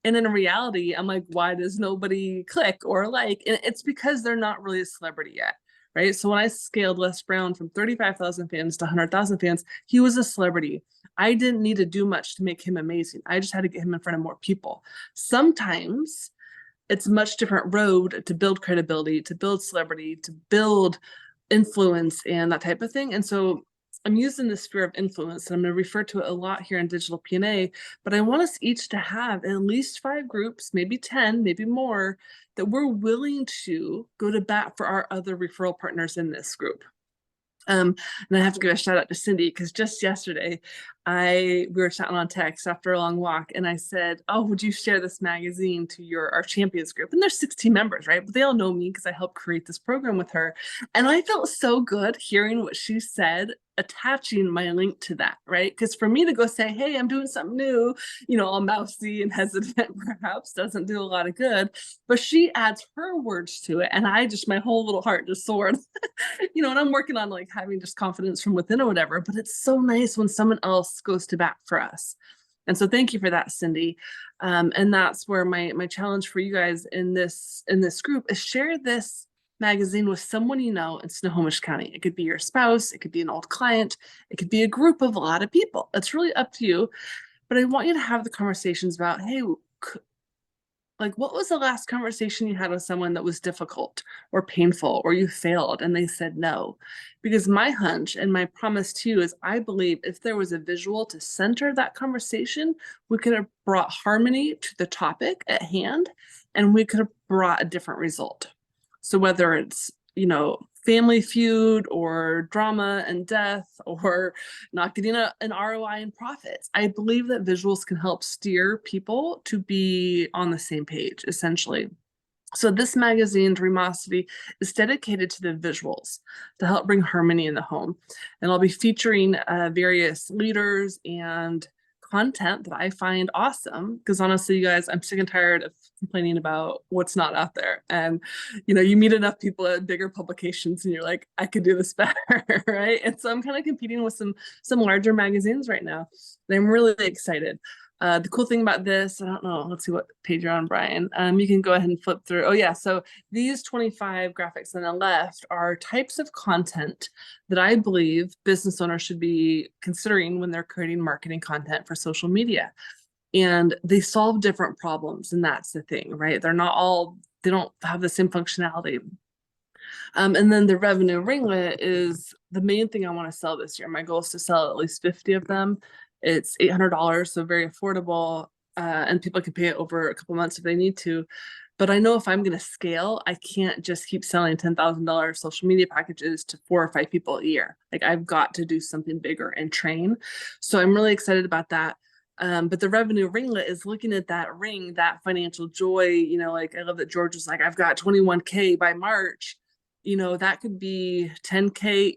And in reality, I'm like, why does nobody click or like? And it's because they're not really a celebrity yet, right? So when I scaled Les Brown from 35,000 fans to 100,000 fans, he was a celebrity. I didn't need to do much to make him amazing. I just had to get him in front of more people. Sometimes it's a much different road to build credibility, to build celebrity, to build influence and that type of thing. And so I'm using the sphere of influence, and I'm going to refer to it a lot here in DigitalPNA, but I want us each to have at least 5 groups, maybe 10, maybe more, that we're willing to go to bat for our other referral partners in this group. And I have to give a shout out to Cindy, because just yesterday we were chatting on text after a long walk, and I said, oh, would you share this magazine to our champions group? And there's 16 members, right? But they all know me because I helped create this program with her. And I felt so good hearing what she said, attaching my link to that, right? Because for me to go say, hey, I'm doing something new, all mousy and hesitant perhaps doesn't do a lot of good, but she adds her words to it, and my whole little heart just soared. And I'm working on like having just confidence from within or whatever, but it's so nice when someone else goes to bat for us. And so thank you for that, Cindy. And that's where my challenge for you guys in this group is share this magazine with someone in Snohomish County. It could be your spouse, it could be an old client, it could be a group of a lot of people. It's really up to you. But I want you to have the conversations about, hey, like, what was the last conversation you had with someone that was difficult or painful, or you failed and they said no? Because my hunch and my promise to you is I believe if there was a visual to center that conversation, we could have brought harmony to the topic at hand, and we could have brought a different result. So whether it's, Family Feud or drama and death or not getting an ROI in profits, I believe that visuals can help steer people to be on the same page, essentially. So this magazine, Dreamosity, is dedicated to the visuals to help bring harmony in the home. And I'll be featuring various leaders and content that I find awesome, because honestly, you guys, I'm sick and tired of complaining about what's not out there. And you meet enough people at bigger publications and you're like, I could do this better, right? And so I'm kind of competing with some larger magazines right now, and I'm really excited. The cool thing about this, I don't know, let's see what page you're on, Brian. You can go ahead and flip through. Oh yeah, so these 25 graphics on the left are types of content that I believe business owners should be considering when they're creating marketing content for social media. And they solve different problems, and that's the thing, right? They don't have the same functionality. And then the revenue ringlet is the main thing I want to sell this year. My goal is to sell at least 50 of them. It's $800, so very affordable, and people can pay it over a couple months if they need to. But I know if I'm going to scale, I can't just keep selling $10,000 social media packages to 4 or 5 people a year. Like, I've got to do something bigger and train. So I'm really excited about that. But the revenue ringlet is looking at that ring, that financial joy. Like, I love that George was like, I've got 21K by March. That could be 10K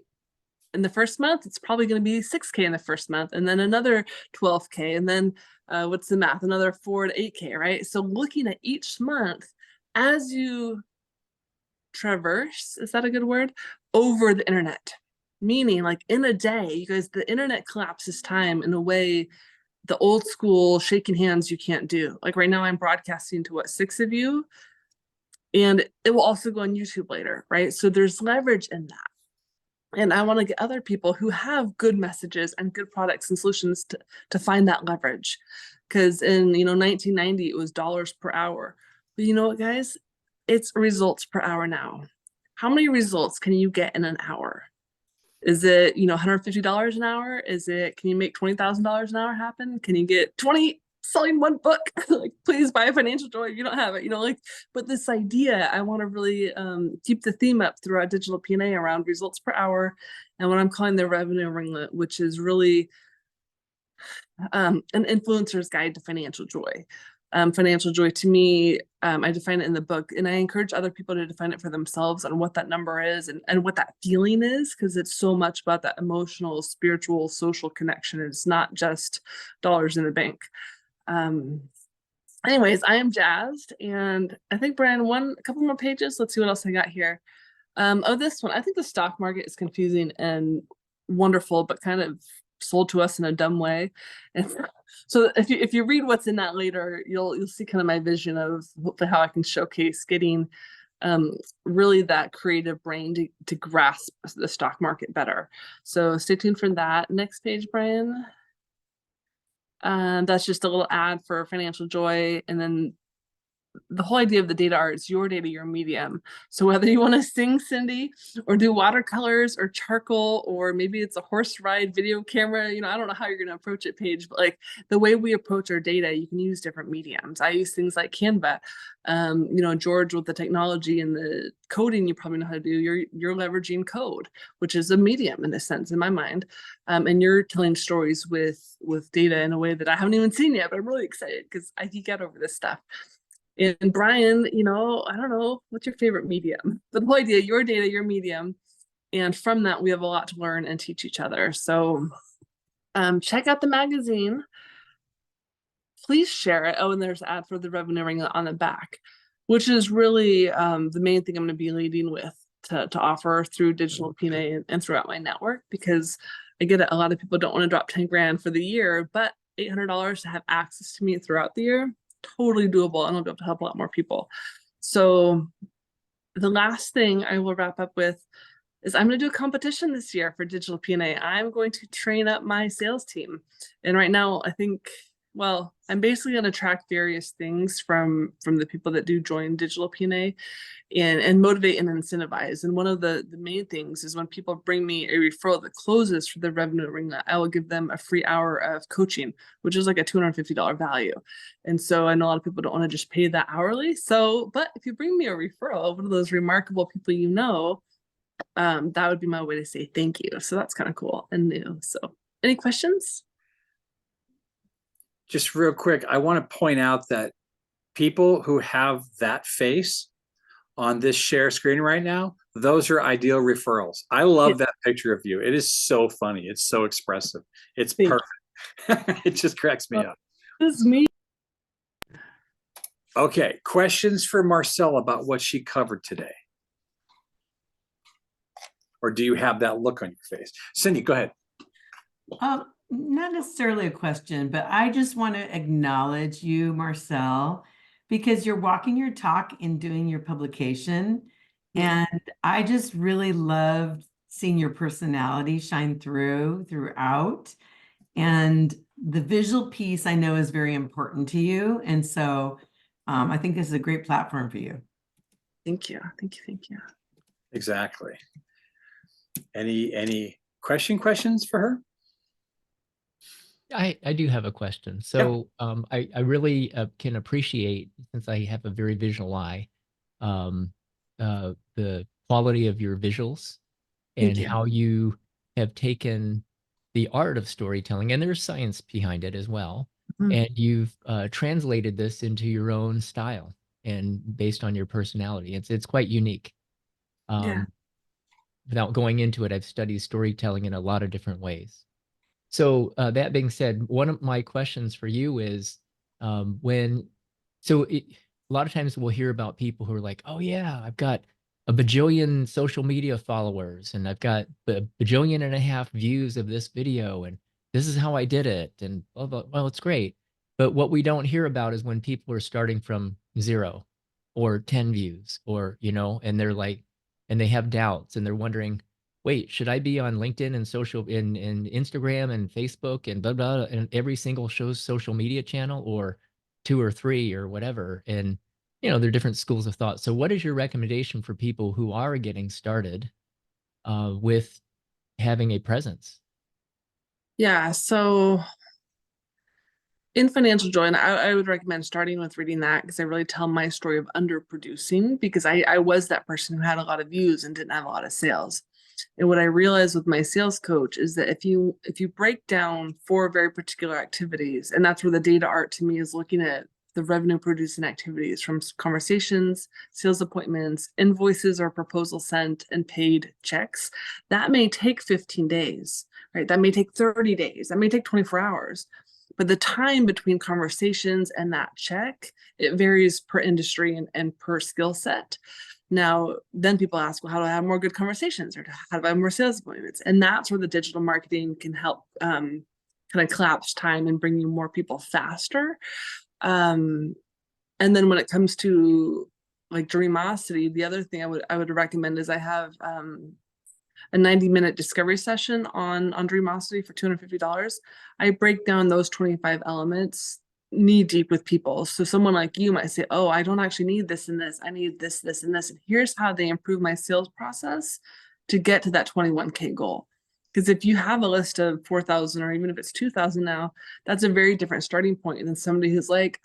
in the first month. It's probably going to be 6K in the first month, and then another 12K, and then what's the math? Another 4 to 8K, right? So looking at each month as you traverse, is that a good word? Over the internet, meaning like in a day, you guys, the internet collapses time in a way the old school shaking hands you can't do. Like right now I'm broadcasting to 6 of you, and it will also go on YouTube later, right? So there's leverage in that. And I want to get other people who have good messages and good products and solutions to find that leverage. Because in 1990, it was dollars per hour. But you know what, guys? It's results per hour now. How many results can you get in an hour? Is it $150 an hour? Can you make $20,000 an hour happen? Can you get 20 selling one book? Like, please buy a financial joy if you don't have it, but this idea, I want to really keep the theme up throughout DigitalPNA around results per hour, and what I'm calling the revenue ringlet, which is really an influencer's guide to financial joy. Financial joy to me, I define it in the book, and I encourage other people to define it for themselves on what that number is and what that feeling is, because it's so much about that emotional, spiritual, social connection. It's not just dollars in the bank. Anyways, I am jazzed, and I think, Brian, a couple more pages. Let's see what else I got here. This one, I think the stock market is confusing and wonderful, but kind of sold to us in a dumb way. And so if you read what's in that later, you'll see kind of my vision of hopefully how I can showcase getting really that creative brain to grasp the stock market better. So stay tuned for that. Next page, Brian. That's just a little ad for financial joy. And then the whole idea of the data art is your data, your medium. So whether you want to sing, Cindy, or do watercolors or charcoal, or maybe it's a horse ride video camera, you know, I don't know how you're going to approach it, Paige, but like the way we approach our data, you can use different mediums. I use things like Canva. You know, George, with the technology and the coding, you probably know how to do. You're leveraging code, which is a medium in a sense, in my mind. And you're telling stories with data in a way that I haven't even seen yet, but I'm really excited because I geek out over this stuff. And Brian, you know, I don't know, what's your favorite medium? But the whole idea, your data, your medium. And from that, we have a lot to learn and teach each other. So check out the magazine. Please share it. Oh, and there's an ad for the revenue ring on the back, which is really the main thing I'm going to be leading with to offer through DigitalPNA and throughout my network, because I get it, a lot of people don't want to drop 10 grand for the year, but $800 to have access to me throughout the year, totally doable, and I'll be able to help a lot more people. So the last thing I will wrap up with is I'm going to do a competition this year for DigitalPNA. I'm going to train up my sales team. And right now, I think, well, I'm basically going to track various things from the people that do join DigitalPNA and motivate and incentivize. And one of the main things is when people bring me a referral that closes for the revenue ring, I will give them a free hour of coaching, which is like a $250 value. And so I know a lot of people don't want to just pay that hourly. So, but if you bring me a referral, one of those remarkable people you know, that would be my way to say thank you. So that's kind of cool and new. So any questions? Just real quick, I want to point out that people who have that face on this share screen right now, those are ideal referrals. I love that picture of you. It is so funny. It's so expressive. It's perfect. It just cracks me up. This is me. Okay, questions for Marcel about what she covered today? Or do you have that look on your face? Cindy, go ahead. Not necessarily a question, but I just want to acknowledge you, Marcel, because you're walking your talk in doing your publication. And I just really loved seeing your personality shine throughout. And the visual piece I know is very important to you. And so I think this is a great platform for you. Thank you. Thank you. Thank you. Exactly. Any questions for her? I do have a question. So I really can appreciate, since I have a very visual eye, the quality of your visuals and how you have taken the art of storytelling, and there's science behind it as well, and you've translated this into your own style and based on your personality. It's quite unique. Without going into it, I've studied storytelling in a lot of different ways. So that being said, one of my questions for you is a lot of times we'll hear about people who are like, oh yeah, I've got a bajillion social media followers and I've got a bajillion and a half views of this video and this is how I did it. And blah, blah. Well, it's great. But what we don't hear about is when people are starting from 0 or 10 views or, you know, and they're like, and they have doubts and they're wondering, wait, should I be on LinkedIn and in Instagram and Facebook and blah, blah, and every single social media channel, or 2 or 3 or whatever? And, you know, there are different schools of thought. So what is your recommendation for people who are getting started with having a presence? Yeah, so in Financial Joy, and I would recommend starting with reading that because I really tell my story of underproducing, because I was that person who had a lot of views and didn't have a lot of sales. And what I realized with my sales coach is that if you break down 4 very particular activities, and that's where the data art to me is looking at the revenue producing activities from conversations, sales appointments, invoices or proposals sent, and paid checks, that may take 15 days, right? That may take 30 days. That may take 24 hours. But the time between conversations and that check, it varies per industry and per skill set. Now, then people ask, well, how do I have more good conversations, or how do I have more sales appointments? And that's where the digital marketing can help kind of collapse time and bring you more people faster. And then when it comes to like Dreamosity, the other thing I would recommend is I have a 90-minute discovery session on Dreamosity for $250. I break down those 25 elements knee deep with people. So someone like you might say, oh, I don't actually need this and this. I need this, this, and this. And here's how they improve my sales process to get to that 21K goal. Because if you have a list of 4,000 or even if it's 2,000 now, that's a very different starting point than somebody who's like,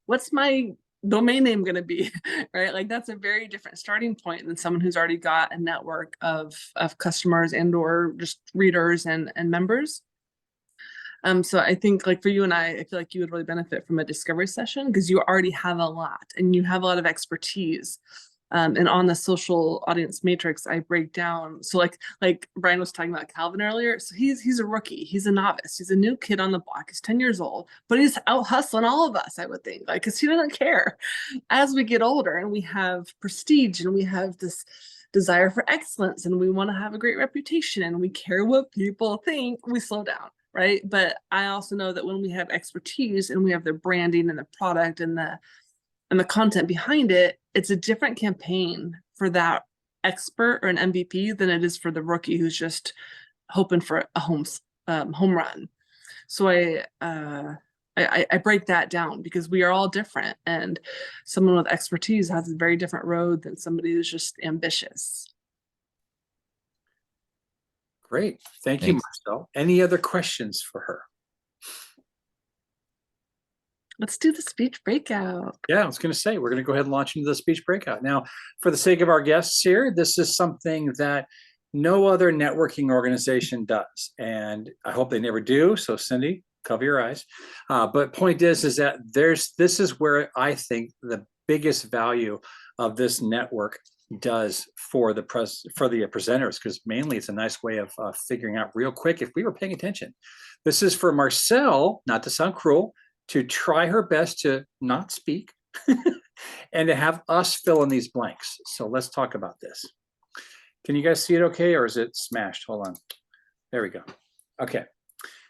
what's my domain name going to be? Right? Like that's a very different starting point than someone who's already got a network of customers and or just readers and members. So I think like for you and I feel like you would really benefit from a discovery session because you already have a lot and you have a lot of expertise. And on the social audience matrix, I break down. So like Brian was talking about Calvin earlier. So he's a rookie, he's a novice, he's a new kid on the block, he's 10 years old, but he's out hustling all of us, I would think, like, because he doesn't care. As we get older and we have prestige and we have this desire for excellence and we want to have a great reputation and we care what people think, we slow down. Right. But I also know that when we have expertise and we have the branding and the product and the content behind it, it's a different campaign for that expert or an MVP than it is for the rookie who's just hoping for a home run. So I break that down because we are all different, and someone with expertise has a very different road than somebody who's just ambitious. Great. Thank you, Thanks. Marcel. Any other questions for her? Let's do the speech breakout. Yeah, I was going to say, we're going to go ahead and launch into the speech breakout. Now, for the sake of our guests here, this is something that no other networking organization does. And I hope they never do. So Cindy, cover your eyes. But point is that this is where I think the biggest value of this network does for the presenters, because mainly it's a nice way of figuring out real quick if we were paying attention. This is for Marcel, not to sound cruel, to try her best to not speak and to have us fill in these blanks. So let's talk about this. Can you guys see it okay, or is it smashed? Hold on. There we go. Okay.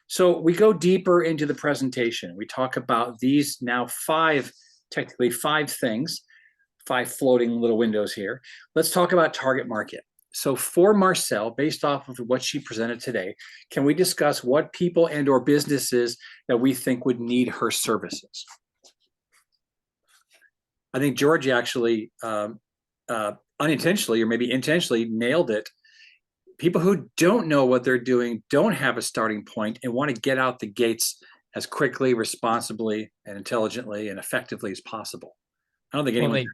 So we go deeper into the presentation. We talk about these now technically five things, 5 floating little windows here. Let's talk about target market. So for Marcel, based off of what she presented today, can we discuss what people and or businesses that we think would need her services? I think George actually unintentionally or maybe intentionally nailed it. People who don't know what they're doing, don't have a starting point, and want to get out the gates as quickly, responsibly, and intelligently and effectively as possible. I don't think anyone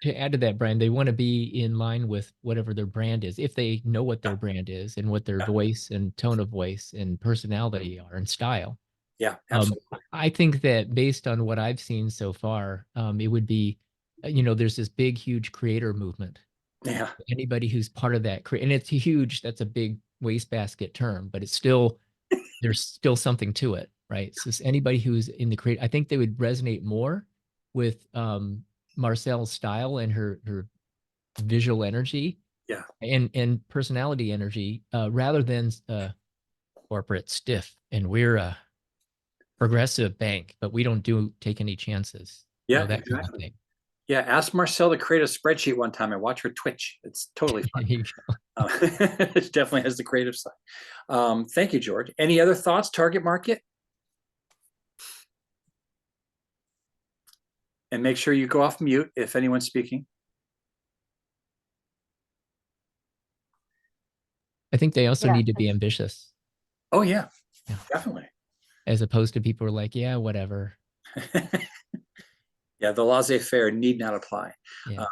to add to that, Brian, they want to be in line with whatever their brand is. If they know what their brand is and what their voice and tone of voice and personality are and style. Yeah, absolutely. I think that based on what I've seen so far, it would be, there's this big, huge creator movement. Yeah. Anybody who's part of that, and it's huge, that's a big wastebasket term, but it's still, there's still something to it, right? So anybody who's in the create, I think they would resonate more with Marcel's style and her visual energy, yeah, and personality energy, rather than corporate stiff. And we're a progressive bank, but we don't take any chances. Yeah, that exactly. kind of thing. Yeah, ask Marcel to create a spreadsheet one time and watch her twitch. It's totally fun. It definitely has the creative side. Thank you, George. Any other thoughts? Target market? And make sure you go off mute if anyone's speaking. I think they also need to be ambitious. Oh, yeah, definitely. As opposed to people who are like, yeah, whatever. Yeah, the laissez-faire need not apply. Yeah.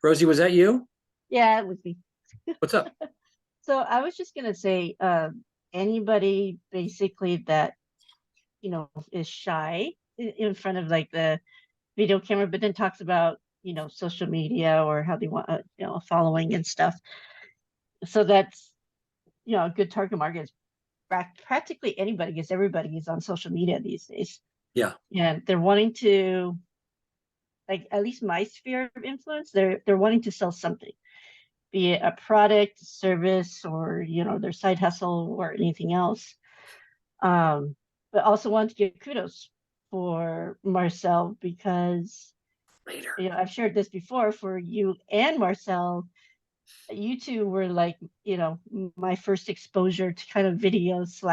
Rosie, was that you? Yeah, it was me. What's up? So I was just gonna say, anybody basically that, is shy in front of like the video camera, but then talks about, social media or how they want, a following and stuff. So that's, a good target market is practically anybody, because everybody is on social media these days. Yeah. And they're wanting to, like, at least my sphere of influence, they're wanting to sell something, be it a product, service, or, their side hustle or anything else. But also want to give kudos for Marcel, because I've shared this before, for you and Marcel, you two were like, my first exposure to kind of video /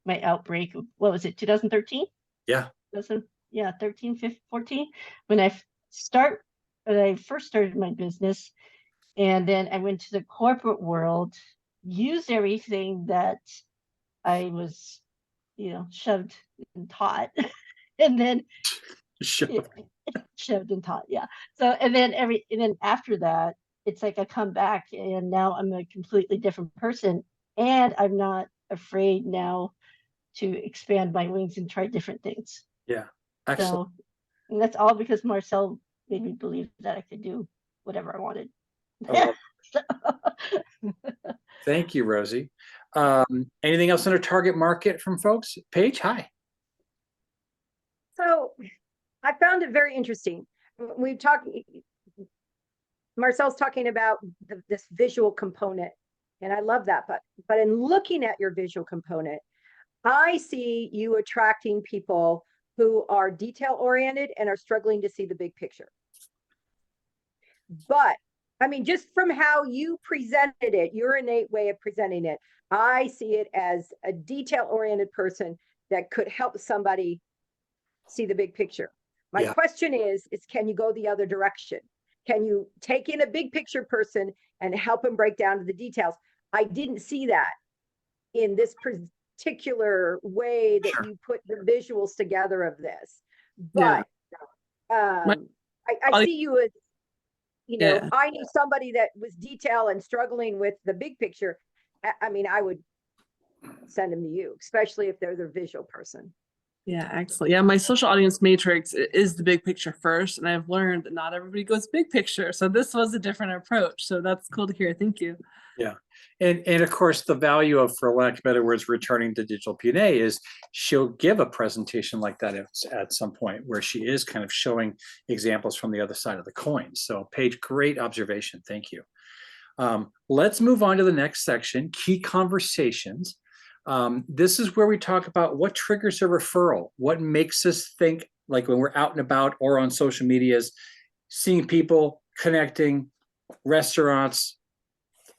my outbreak. What was it, 2013? Yeah. 13, 15, 14, when I first started my business. And then I went to the corporate world, used everything that I was, shoved and taught. And then Sure. shoved and taught, yeah. So and then after that, it's like I come back and now I'm a completely different person. And I'm not afraid now to expand my wings and try different things. Yeah. Excellent. So, and that's all because Marcel made me believe that I could do whatever I wanted. Thank you, Rosie. Anything else under target market from folks? Paige, hi. So I found it very interesting. Marcel's talking about this visual component, and I love that. But in looking at your visual component, I see you attracting people who are detail oriented and are struggling to see the big picture. But I mean, just from how you presented it, your innate way of presenting it, I see it as a detail oriented person that could help somebody see the big picture. My question is can you go the other direction? Can you take in a big picture person and help him break down to the details? I didn't see that in this particular way that you put the visuals together of this. But I see you as, I knew somebody that was detail and struggling with the big picture. I mean, I would send them to you, especially if they're the visual person. Yeah, excellent. Yeah, my social audience matrix is the big picture first, and I've learned that not everybody goes big picture. So this was a different approach. So that's cool to hear. Thank you. Yeah. And of course, the value of, for lack of better words, returning to DigitalPNA is she'll give a presentation like that at some point where she is kind of showing examples from the other side of the coin. So Paige, great observation. Thank you. Let's move on to the next section, key conversations. This is where we talk about what triggers a referral, what makes us think, like when we're out and about or on social medias, seeing people, connecting, restaurants,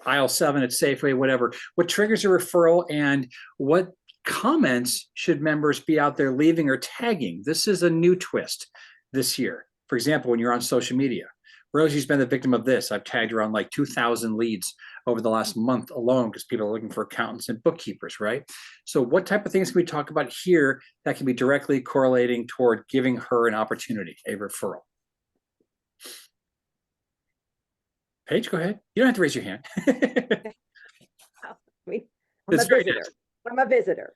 aisle 7 at Safeway, whatever, what triggers a referral and what comments should members be out there leaving or tagging? This is a new twist this year. For example, when you're on social media, Rosie's been the victim of this. I've tagged her on like 2,000 leads over the last month alone because people are looking for accountants and bookkeepers, right? So what type of things can we talk about here that can be directly correlating toward giving her an opportunity, a referral? Paige, go ahead. You don't have to raise your hand. I'm a visitor.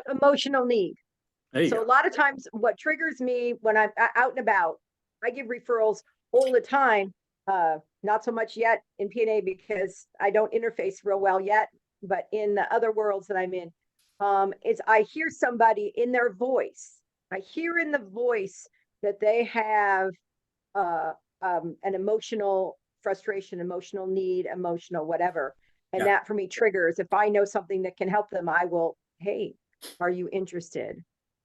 Emotional need. So a lot of times what triggers me when I'm out and about, I give referrals all the time. Not so much yet in PNA because I don't interface real well yet, but in the other worlds that I'm in, is I hear somebody in their voice. I hear in the voice that they have an emotional frustration, emotional need, emotional whatever. And that for me triggers. If I know something that can help them, I will, hey, are you interested?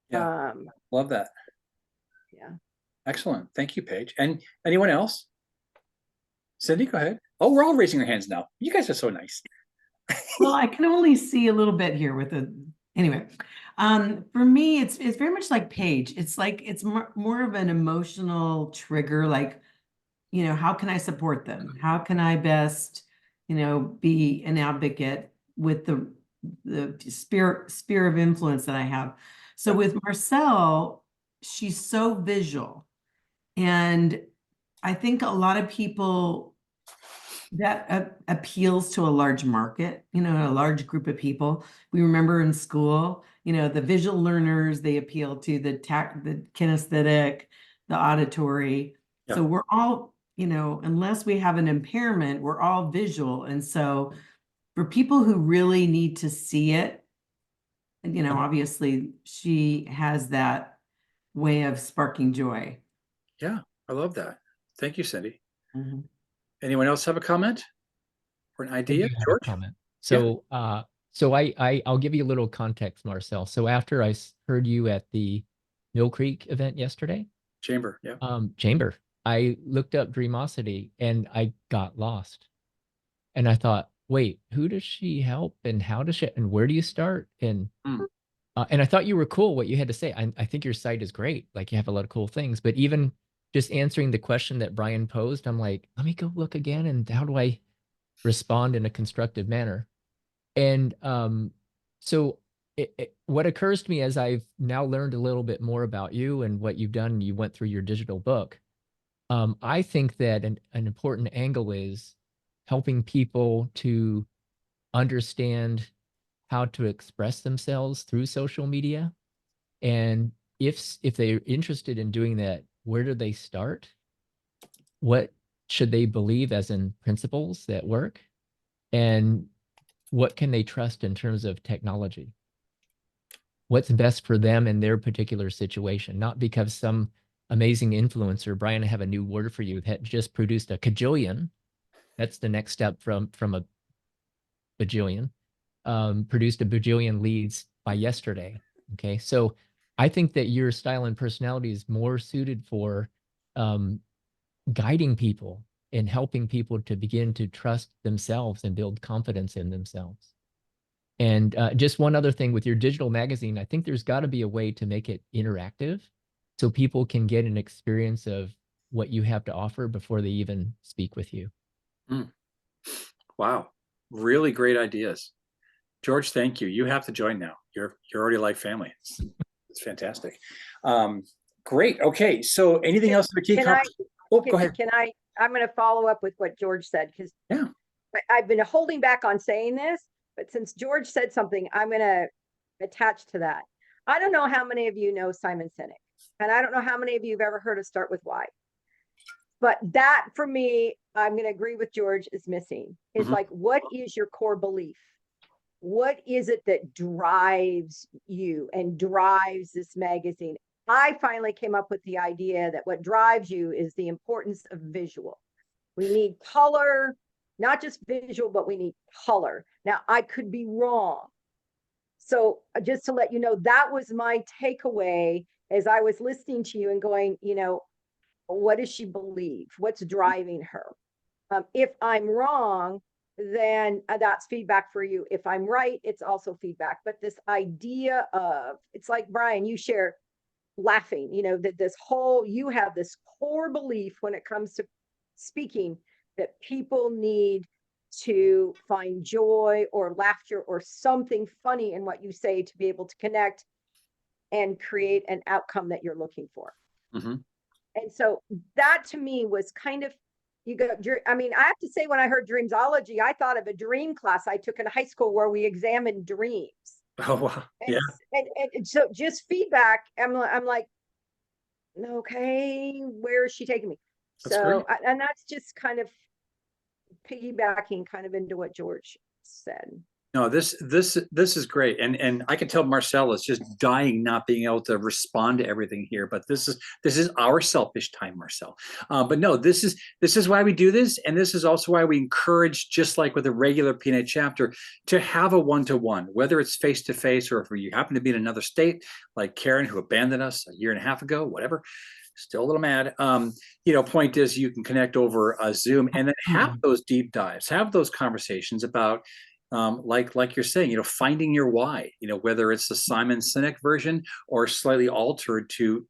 Yeah. Love that. Yeah. Excellent. Thank you, Paige. And anyone else? Cindy, go ahead. Oh, we're all raising our hands now. You guys are so nice. Well, I can only see a little bit here with the, anyway. For me, it's very much like Paige. It's like, it's more of an emotional trigger, like, how can I support them? How can I best, be an advocate with the sphere of influence that I have. So with Marcel, she's so visual. And I think a lot of people that appeals to a large market, a large group of people. We remember in school, the visual learners, they appeal to the kinesthetic, the auditory. So we're all, unless we have an impairment, we're all visual. And so for people who really need to see it, obviously she has that way of sparking joy. Yeah, I love that. Thank you, Cindy. Mm-hmm. Anyone else have a comment or an idea? George? Comment. So, I'll give you a little context, Marcel. So after I heard you at the Mill Creek event yesterday, Chamber, I looked up Dreamosity and I got lost. And I thought, wait, who does she help and how does she, and where do you start? And And I thought you were cool what you had to say. I think your site is great. Like you have a lot of cool things, but even just answering the question that Brian posed, I'm like, let me go look again. And how do I respond in a constructive manner? And so what occurs to me as I've now learned a little bit more about you and what you've done, you went through your digital book. I think that an important angle is helping people to understand how to express themselves through social media. And if they're interested in doing that, where do they start? What should they believe as in principles that work? And what can they trust in terms of technology? What's best for them in their particular situation? Not because some amazing influencer, Brian, I have a new word for you, that just produced a cajillion. That's the next step from a bajillion. Produced a bajillion leads by yesterday. Okay, so I think that your style and personality is more suited for guiding people and helping people to begin to trust themselves and build confidence in themselves. And just one other thing with your digital magazine, I think there's got to be a way to make it interactive so people can get an experience of what you have to offer before they even speak with you. Wow, really great ideas. George, thank you. You have to join now. You're already like family. It's fantastic. Great. Okay. So anything else in the key? Oh, go ahead. I'm going to follow up with what George said, because Yeah, I've been holding back on saying this, but since George said something, I'm going to attach to that. I don't know how many of you know Simon Sinek, and I don't know how many of you have ever heard of Start With Why. But that, for me, I'm going to agree with George, is missing. It's like, what is your core belief? What is it that drives you and drives this magazine? I finally came up with the idea that what drives you is the importance of visual. We need color, not just visual, but we need color. Now, I could be wrong. So just to let you know, that was my takeaway as I was listening to you and going, what does she believe? What's driving her? If I'm wrong, then that's feedback for you. If I'm right, it's also feedback. But this idea of, it's like, Brian, you share laughing, that you have this core belief when it comes to speaking, that people need to find joy or laughter or something funny in what you say to be able to connect and create an outcome that you're looking for. And so that to me was kind of, I have to say, when I heard Dreamsology, I thought of a dream class I took in high school where we examined dreams. Oh, wow. Yeah. And so just feedback, I'm like, okay, where is she taking me? That's great. And that's just kind of piggybacking kind of into what George said. No, this is great, and I can tell Marcel is just dying not being able to respond to everything here. But this is our selfish time, Marcel. But no, this is why we do this, and this is also why we encourage, just like with a regular PNA chapter, to have a one-to-one, whether it's face-to-face or if you happen to be in another state, like Karen, who abandoned us a year and a half ago, whatever. Still a little mad. Point is, you can connect over Zoom and then have those deep dives, have those conversations about. Like you're saying, finding your why, whether it's the Simon Sinek version or slightly altered to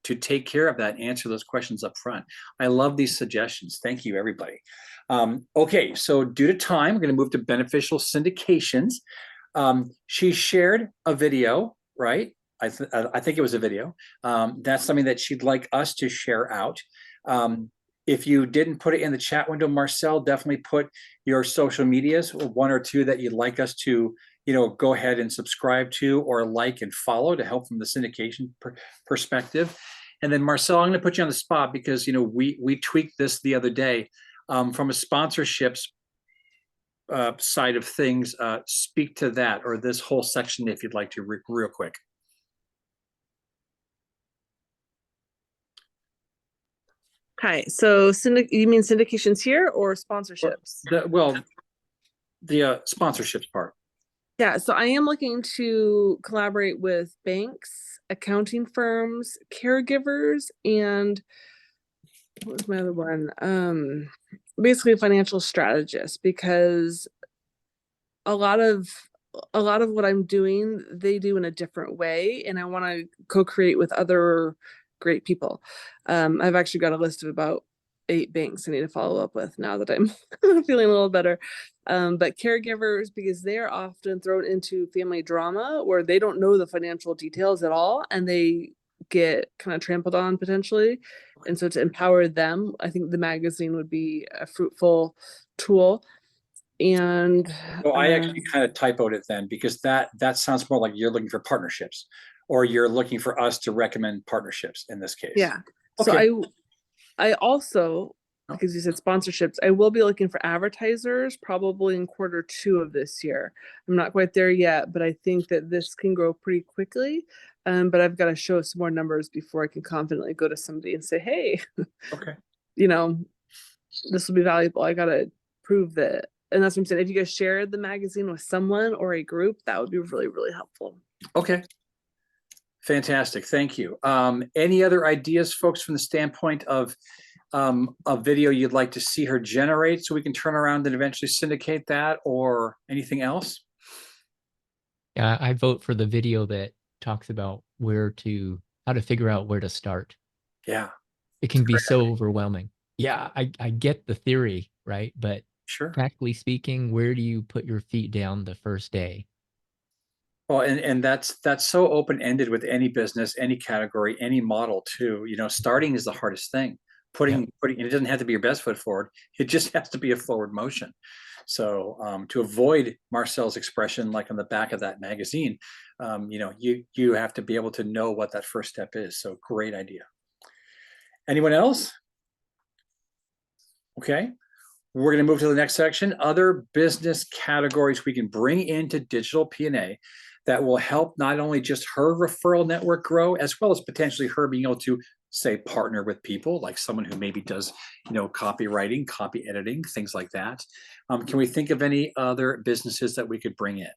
take care of that and answer those questions up front. I love these suggestions. Thank you, everybody. Okay, so due to time, we're going to move to beneficial syndications. She shared a video, right? I think it was a video. That's something that she'd like us to share out. If you didn't put it in the chat window, Marcel, definitely put your social medias, one or two that you'd like us to, go ahead and subscribe to or like and follow to help from the syndication perspective. And then Marcel, I'm going to put you on the spot because, we tweaked this the other day from a sponsorships side of things. Speak to that or this whole section if you'd like to real quick. Okay, so you mean syndications here or sponsorships? The sponsorships part. Yeah, so I am looking to collaborate with banks, accounting firms, caregivers, and what was my other one? Basically financial strategists, because a lot of a lot of what I'm doing, they do in a different way, and I want to co-create with other great people. I've actually got a list of about 8 banks I need to follow up with now that I'm feeling a little better. But caregivers, because they're often thrown into family drama where they don't know the financial details at all, and they get kind of trampled on potentially. And so to empower them, I think the magazine would be a fruitful tool. And So I actually kind of typoed it then, because that sounds more like you're looking for partnerships, or you're looking for us to recommend partnerships in this case. yeah. Okay. So I also, because you said sponsorships, I will be looking for advertisers probably in Q2 of this year. I'm not quite there yet, but I think that this can grow pretty quickly. But I've got to show some more numbers before I can confidently go to somebody and say, hey, Okay. you know, this will be valuable. I got to prove that. And that's what I'm saying. If you guys shared the magazine with someone or a group, that would be really, really helpful. Okay. Fantastic. Thank you. Any other ideas, folks, from the standpoint of a video you'd like to see her generate so we can turn around and eventually syndicate that, or anything else? Yeah, I vote for the video that talks about how to figure out where to start. Yeah, It can be so overwhelming. Yeah, I get the theory, right? But sure. practically speaking, where do you put your feet down the first day? Well, and that's so open-ended with any business, any category, any model too. You know, starting is the hardest thing. Putting it doesn't have to be your best foot forward. It just has to be a forward motion. So to avoid Marcel's expression, like on the back of that magazine, you know, you have to be able to know what that first step is. So great idea. Anyone else? Okay. We're going to move to the next section, other business categories we can bring into DigitalPNA that will help not only just her referral network grow, as well as potentially her being able to, say, partner with people, like someone who maybe does, you know, copywriting, copy editing, things like that. Can we think of any other businesses that we could bring in?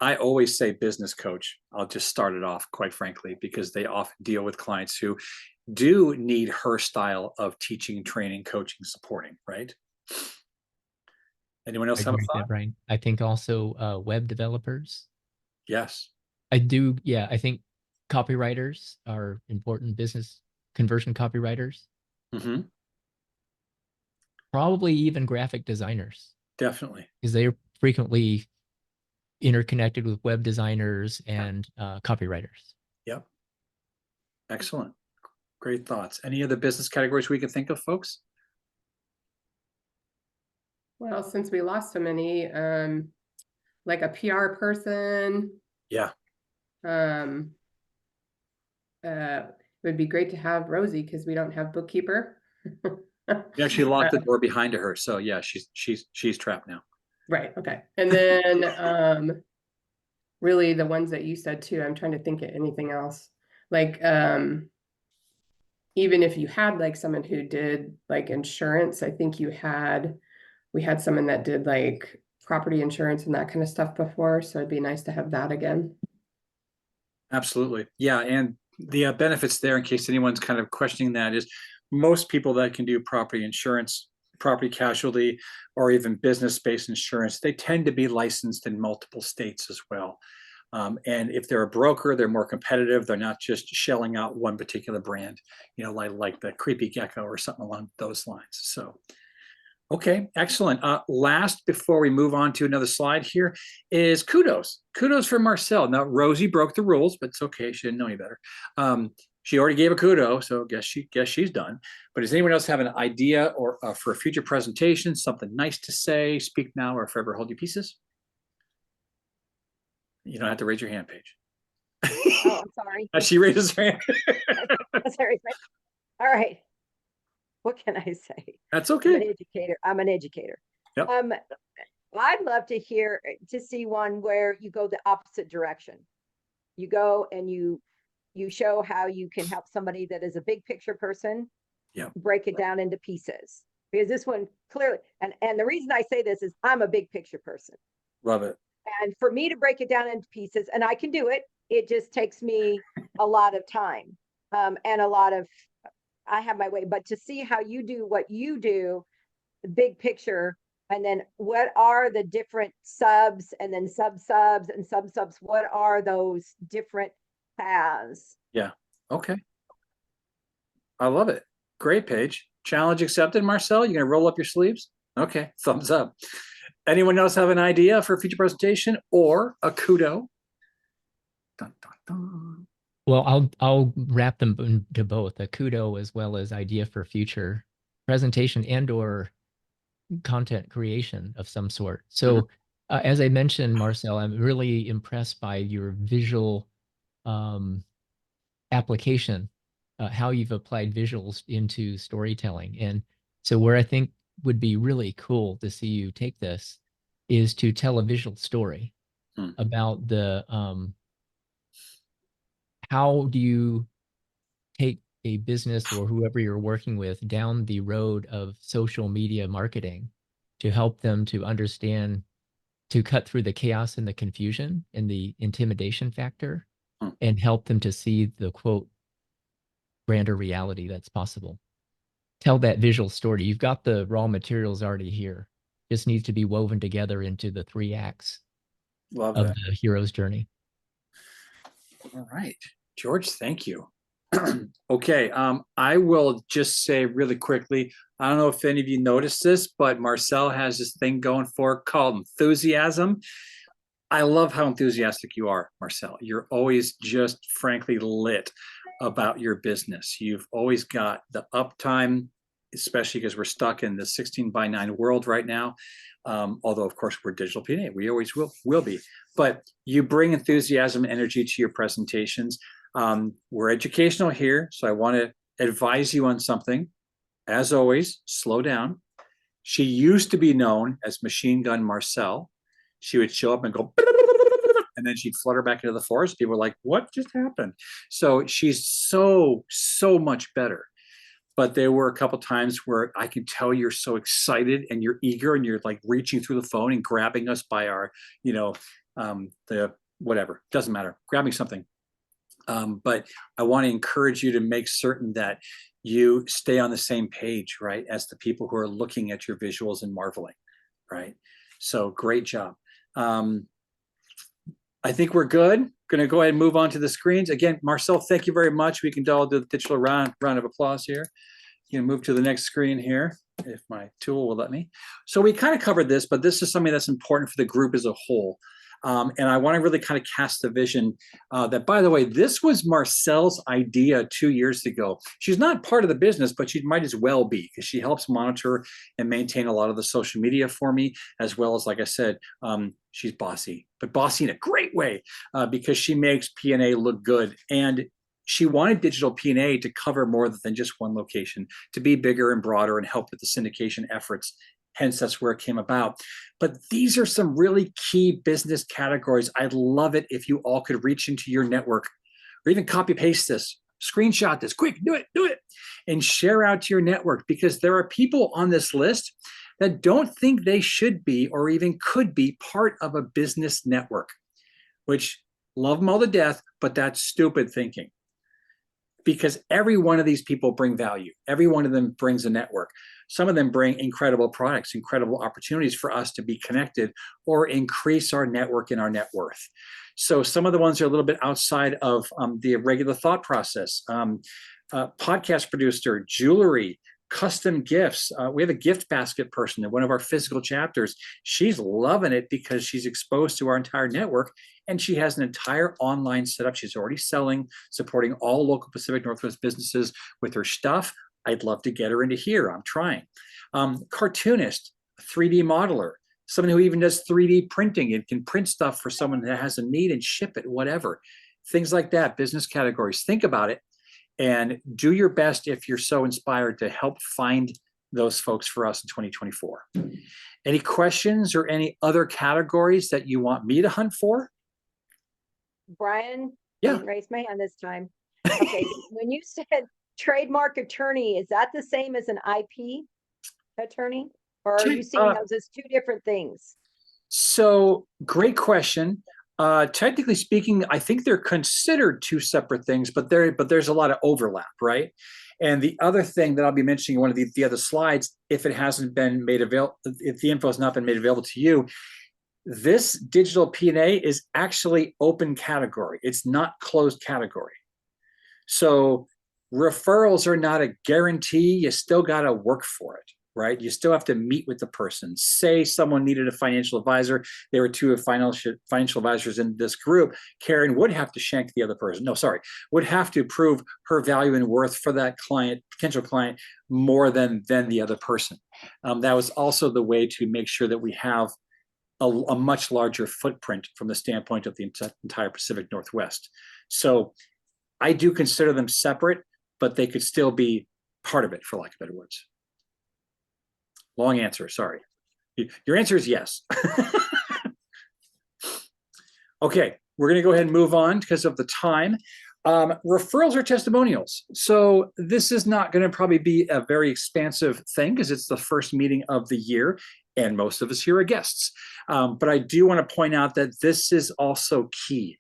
I always say business coach. I'll just start it off, quite frankly, because they often deal with clients who do need her style of teaching, training, coaching, supporting, right? Anyone else I have a agree with thought? that, Brian. I think also web developers. Yes. I do. Yeah, I think copywriters are important, business conversion copywriters. Mm-hmm. Probably even graphic designers, Definitely. because they're frequently interconnected with web designers and copywriters. Yep. Excellent. Great thoughts. Any other business categories we can think of, folks? Well, since we lost so many, like a PR person. Yeah. It would be great to have Rosie because we don't have bookkeeper. We actually locked the door behind her, so yeah, she's trapped now. Right. Okay. And then really the ones that you said too, I'm trying to think of anything else. Like even if you had like someone who did like insurance, I think we had someone that did like property insurance and that kind of stuff before. So it'd be nice to have that again. Absolutely. Yeah. And the benefits there, in case anyone's kind of questioning that, is most people that can do property insurance, property casualty, or even business-based insurance, they tend to be licensed in multiple states as well. And if they're a broker, they're more competitive. They're not just shelling out one particular brand, you know, like the Creepy Gecko or something along those lines. So, okay, excellent. Last, before we move on to another slide here, is kudos. Kudos for Marcel. Now, Rosie broke the rules, but it's okay. She didn't know any better. She already gave a kudo, so guess she's done. But does anyone else have an idea or for a future presentation, something nice to say? Speak now or forever hold your pieces. You don't have to raise your hand, Paige. Oh, I'm sorry. She raises her hand. Sorry. All right. What can I say? That's I'm okay. an educator. I'm an educator. Yep. I'd love to see one where you go the opposite direction. You go and you show how you can help somebody that is a big picture person. Yep. Break it down into pieces. Because this one clearly, and the reason I say this is I'm a big picture person. Love it. And for me to break it down into pieces, and I can do it, it just takes me a lot of time and a lot of, I have my way, but to see how you do what you do, the big picture, And then what are the different subs and then sub-subs and sub-subs? What are those different paths? Yeah. Okay. I love it. Great, Paige. Challenge accepted, Marcel. You gonna roll up your sleeves? Okay, thumbs up. Anyone else have an idea for a future presentation or a kudo? Dun, dun, dun. Well, I'll wrap them into both, a kudo as well as idea for future presentation and or content creation of some sort. So as I mentioned, Marcel, I'm really impressed by your visual application, how you've applied visuals into storytelling. And so where I think would be really cool to see you take this is to tell a visual story about the how do you take a business or whoever you're working with down the road of social media marketing to help them to understand, to cut through the chaos and the confusion and the intimidation factor and help them to see the quote grander reality that's possible. Tell that visual story. You've got the raw materials already here. Just needs to be woven together into the 3 acts Love of that. the hero's journey. All right, George, thank you. Okay, I will just say really quickly, I don't know if any of you noticed this, but Marcel has this thing going for it called enthusiasm. I love how enthusiastic you are, Marcel. You're always just frankly lit about your business. You've always got the uptime, especially because we're stuck in the 16:9 world right now. Although, of course, we're digital PNA. We always will be. But you bring enthusiasm and energy to your presentations. We're educational here, so I want to advise you on something. As always, slow down. She used to be known as Machine Gun Marcel. She would show up and go, and then she'd flutter back into the forest. People were like, what just happened? So she's so much better. But there were a couple times where I could tell you're so excited and you're eager and you're like reaching through the phone and grabbing us by our, the whatever, doesn't matter, grabbing something. But I want to encourage you to make certain that you stay on the same page, right, as the people who are looking at your visuals and marveling, right? So great job. I think we're good. Going to go ahead and move on to the screens. Again, Marcel, thank you very much. We can all do the digital round of applause here. You can move to the next screen here, if my tool will let me. So we kind of covered this, but this is something that's important for the group as a whole. And I want to really kind of cast the vision that, by the way, this was Marcel's idea 2 years ago. She's not part of the business, but she might as well be, because she helps monitor and maintain a lot of the social media for me, as well as, like I said, she's bossy, but bossy in a great way, because she makes PNA look good. And she wanted digital PNA to cover more than just one location, to be bigger and broader and help with the syndication efforts. Hence, that's where it came about. But these are some really key business categories. I'd love it if you all could reach into your network or even copy paste this, screenshot this, quick, do it, and share out to your network, because there are people on this list that don't think they should be or even could be part of a business network, which love them all to death, but that's stupid thinking. Because every one of these people bring value. Every one of them brings a network. Some of them bring incredible products, incredible opportunities for us to be connected or increase our network and our net worth. So some of the ones are a little bit outside of the regular thought process. Podcast producer, jewelry, custom gifts. We have a gift basket person in one of our physical chapters. She's loving it because she's exposed to our entire network, and she has an entire online setup. She's already selling, supporting all local Pacific Northwest businesses with her stuff. I'd love to get her into here. I'm trying. Cartoonist, 3D modeler, someone who even does 3D printing and can print stuff for someone that has a need and ship it, whatever. Things like that, business categories. Think about it and do your best, if you're so inspired, to help find those folks for us in 2024. Any questions or any other categories that you want me to hunt for? Brian, Yeah. I didn't raise my hand this time. Okay, when you said trademark attorney, is that the same as an IP attorney? Or are you seeing those as two different things? So great question. Technically speaking, I think they're considered two separate things, but there's a lot of overlap, right? And the other thing that I'll be mentioning in one of the other slides, if it hasn't been made available, if the info has not been made available to you, this digital PNA is actually open category. It's not closed category. So referrals are not a guarantee. You still got to work for it, right? You still have to meet with the person. Say someone needed a financial advisor. There were two financial advisors in this group. Karen would have to shank the other person. No, sorry, would have to prove her value and worth for that client, potential client, more than the other person. That was also the way to make sure that we have a much larger footprint from the standpoint of the entire Pacific Northwest. So I do consider them separate, but they could still be part of it, for lack of better words. Long answer, sorry. Your answer is yes. Okay, we're going to go ahead and move on because of the time. Referrals or testimonials. So this is not going to probably be a very expansive thing because it's the first meeting of the year and most of us here are guests. But I do want to point out that this is also key.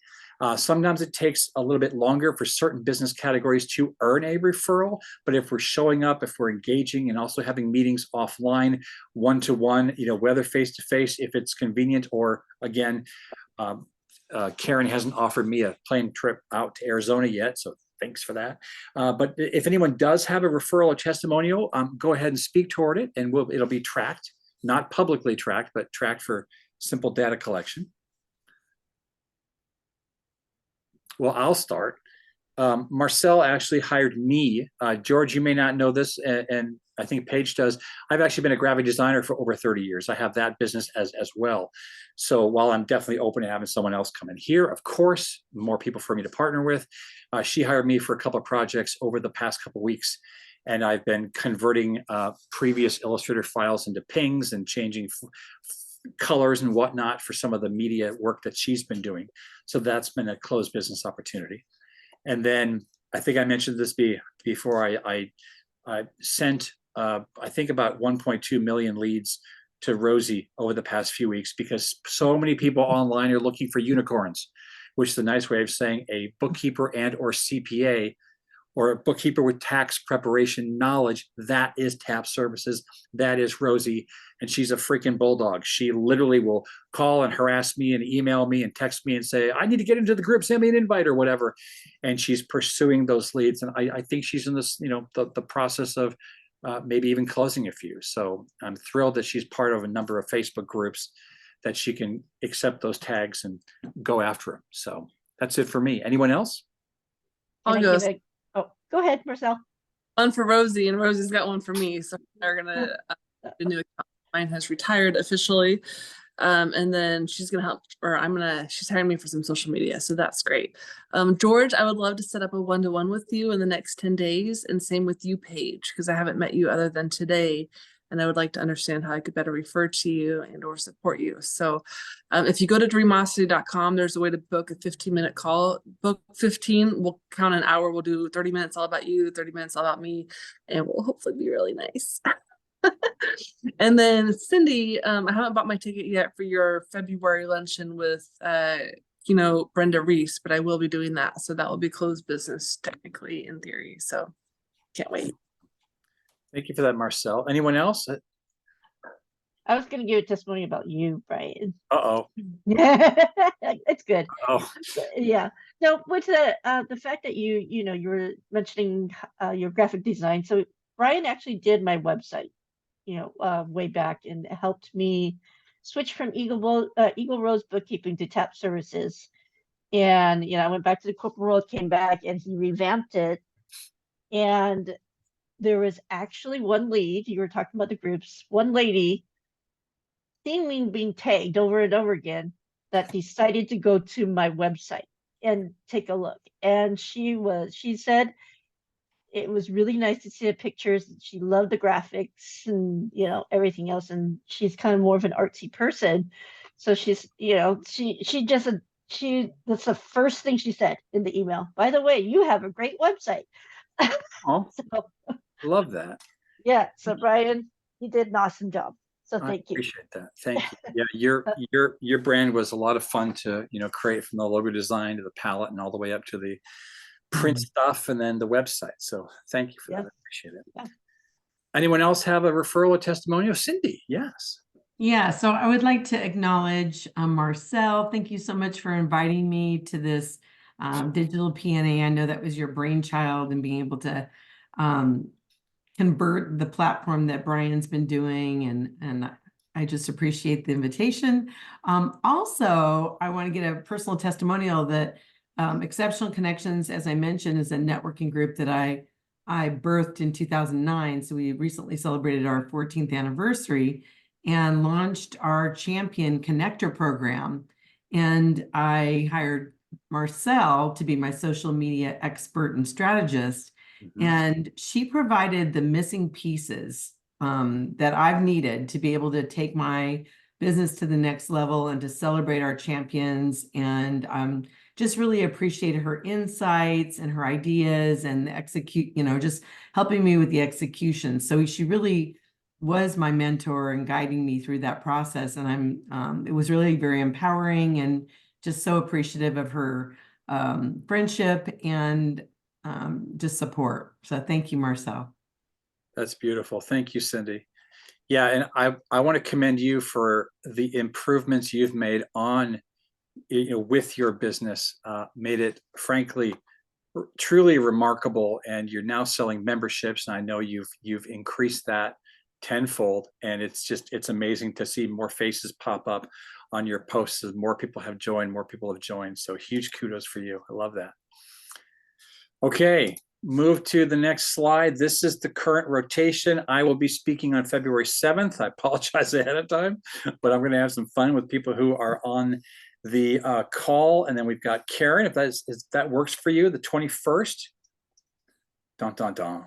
Sometimes it takes a little bit longer for certain business categories to earn a referral, but if we're showing up, if we're engaging and also having meetings offline, one-to-one, whether face-to-face, if it's convenient, or again, Karen hasn't offered me a plane trip out to Arizona yet, so thanks for that. But if anyone does have a referral or testimonial, go ahead and speak toward it, and it'll be tracked, not publicly tracked, but tracked for simple data collection. Well, I'll start. Marcel actually hired me. George, you may not know this, and I think Paige does. I've actually been a graphic designer for over 30 years. I have that business as well. So while I'm definitely open to having someone else come in here, of course, more people for me to partner with, she hired me for a couple of projects over the past couple of weeks. And I've been converting previous Illustrator files into PNGs and changing colors and whatnot for some of the media work that she's been doing. So that's been a closed business opportunity. And then I think I mentioned this before. I sent I think about 1.2 million leads to Rosie over the past few weeks because so many people online are looking for unicorns, which is a nice way of saying a bookkeeper and or CPA, or a bookkeeper with tax preparation knowledge. That is TAP Services. That is Rosie. And she's a freaking bulldog. She literally will call and harass me and email me and text me and say, I need to get into the group, send me an invite or whatever. And she's pursuing those leads. And I think she's in this, the process of maybe even closing a few. So I'm thrilled that she's part of a number of Facebook groups that she can accept those tags and go after them. So that's it for me. Anyone else? I'll go. Oh, go ahead, Marcel. One for Rosie, and Rosie's got one for me. So they're gonna the new account. Mine has retired officially, and then she's gonna help, or she's hiring me for some social media, so that's great. George, I would love to set up a one-to-one with you in the next 10 days, and same with you, Paige, because I haven't met you other than today, and I would like to understand how I could better refer to you and or support you. So if you go to dreamosity.com, there's a way to book a 15-minute call. Book 15, we'll count an hour. We'll do 30 minutes all about you, 30 minutes all about me, and we'll hopefully be really nice. And then Cindy, I haven't bought my ticket yet for your February luncheon with Brenda Reese, but I will be doing that. So that will be closed business technically in theory. So can't wait. Thank you for that, Marcel. Anyone else? I was going to give a testimony about you, Brian. Uh-oh. It's good. Oh. Yeah. No, with the fact that you were mentioning your graphic design. So Brian actually did my website, way back, and helped me switch from Eagle Rose bookkeeping to TAP Services. And, I went back to the corporate world, came back, and he revamped it. And there was actually one lead, you were talking about the groups, one lady seemingly being tagged over and over again that decided to go to my website and take a look. And she said it was really nice to see the pictures. She loved the graphics and, everything else. And she's kind of more of an artsy person. So she's, that's the first thing she said in the email. By the way, you have a great website. Oh, so, love that. Yeah. So Brian, you did an awesome job. So thank you. I appreciate that. Thank you. Yeah, your brand was a lot of fun to create, from the logo design to the palette and all the way up to the print Mhm. stuff and then the website. So thank you for Yeah. that. I appreciate it. Yeah. Anyone else have a referral or testimonial? Cindy, yes. Yeah, so I would like to acknowledge Marcel. Thank you so much for inviting me to this digital PNA. I know that was your brainchild and being able to convert the platform that Brian's been doing, and I just appreciate the invitation. Also, I want to get a personal testimonial that Exceptional Connections, as I mentioned, is a networking group that I birthed in 2009. So we recently celebrated our 14th anniversary and launched our Champion Connector program. And I hired Marcel to be my social media expert and strategist. And she provided the missing pieces that I've needed to be able to take my business to the next level and to celebrate our champions. And just really appreciated her insights and her ideas and execute, just helping me with the execution. So she really was my mentor and guiding me through that process. And it was really very empowering and just so appreciative of her friendship and just support. So thank you, Marcel. That's beautiful. Thank you, Cindy. Yeah, and I want to commend you for the improvements you've made on, with your business. Made it, frankly, truly remarkable. And you're now selling memberships, and I know you've increased that tenfold. And it's amazing to see more faces pop up on your posts as more people have joined. So huge kudos for you. I love that. Okay, move to the next slide. This is the current rotation. I will be speaking on February 7th. I apologize ahead of time, but I'm going to have some fun with people who are on the call. And then we've got Karen, if that works for you, the 21st. Dun, dun, dun.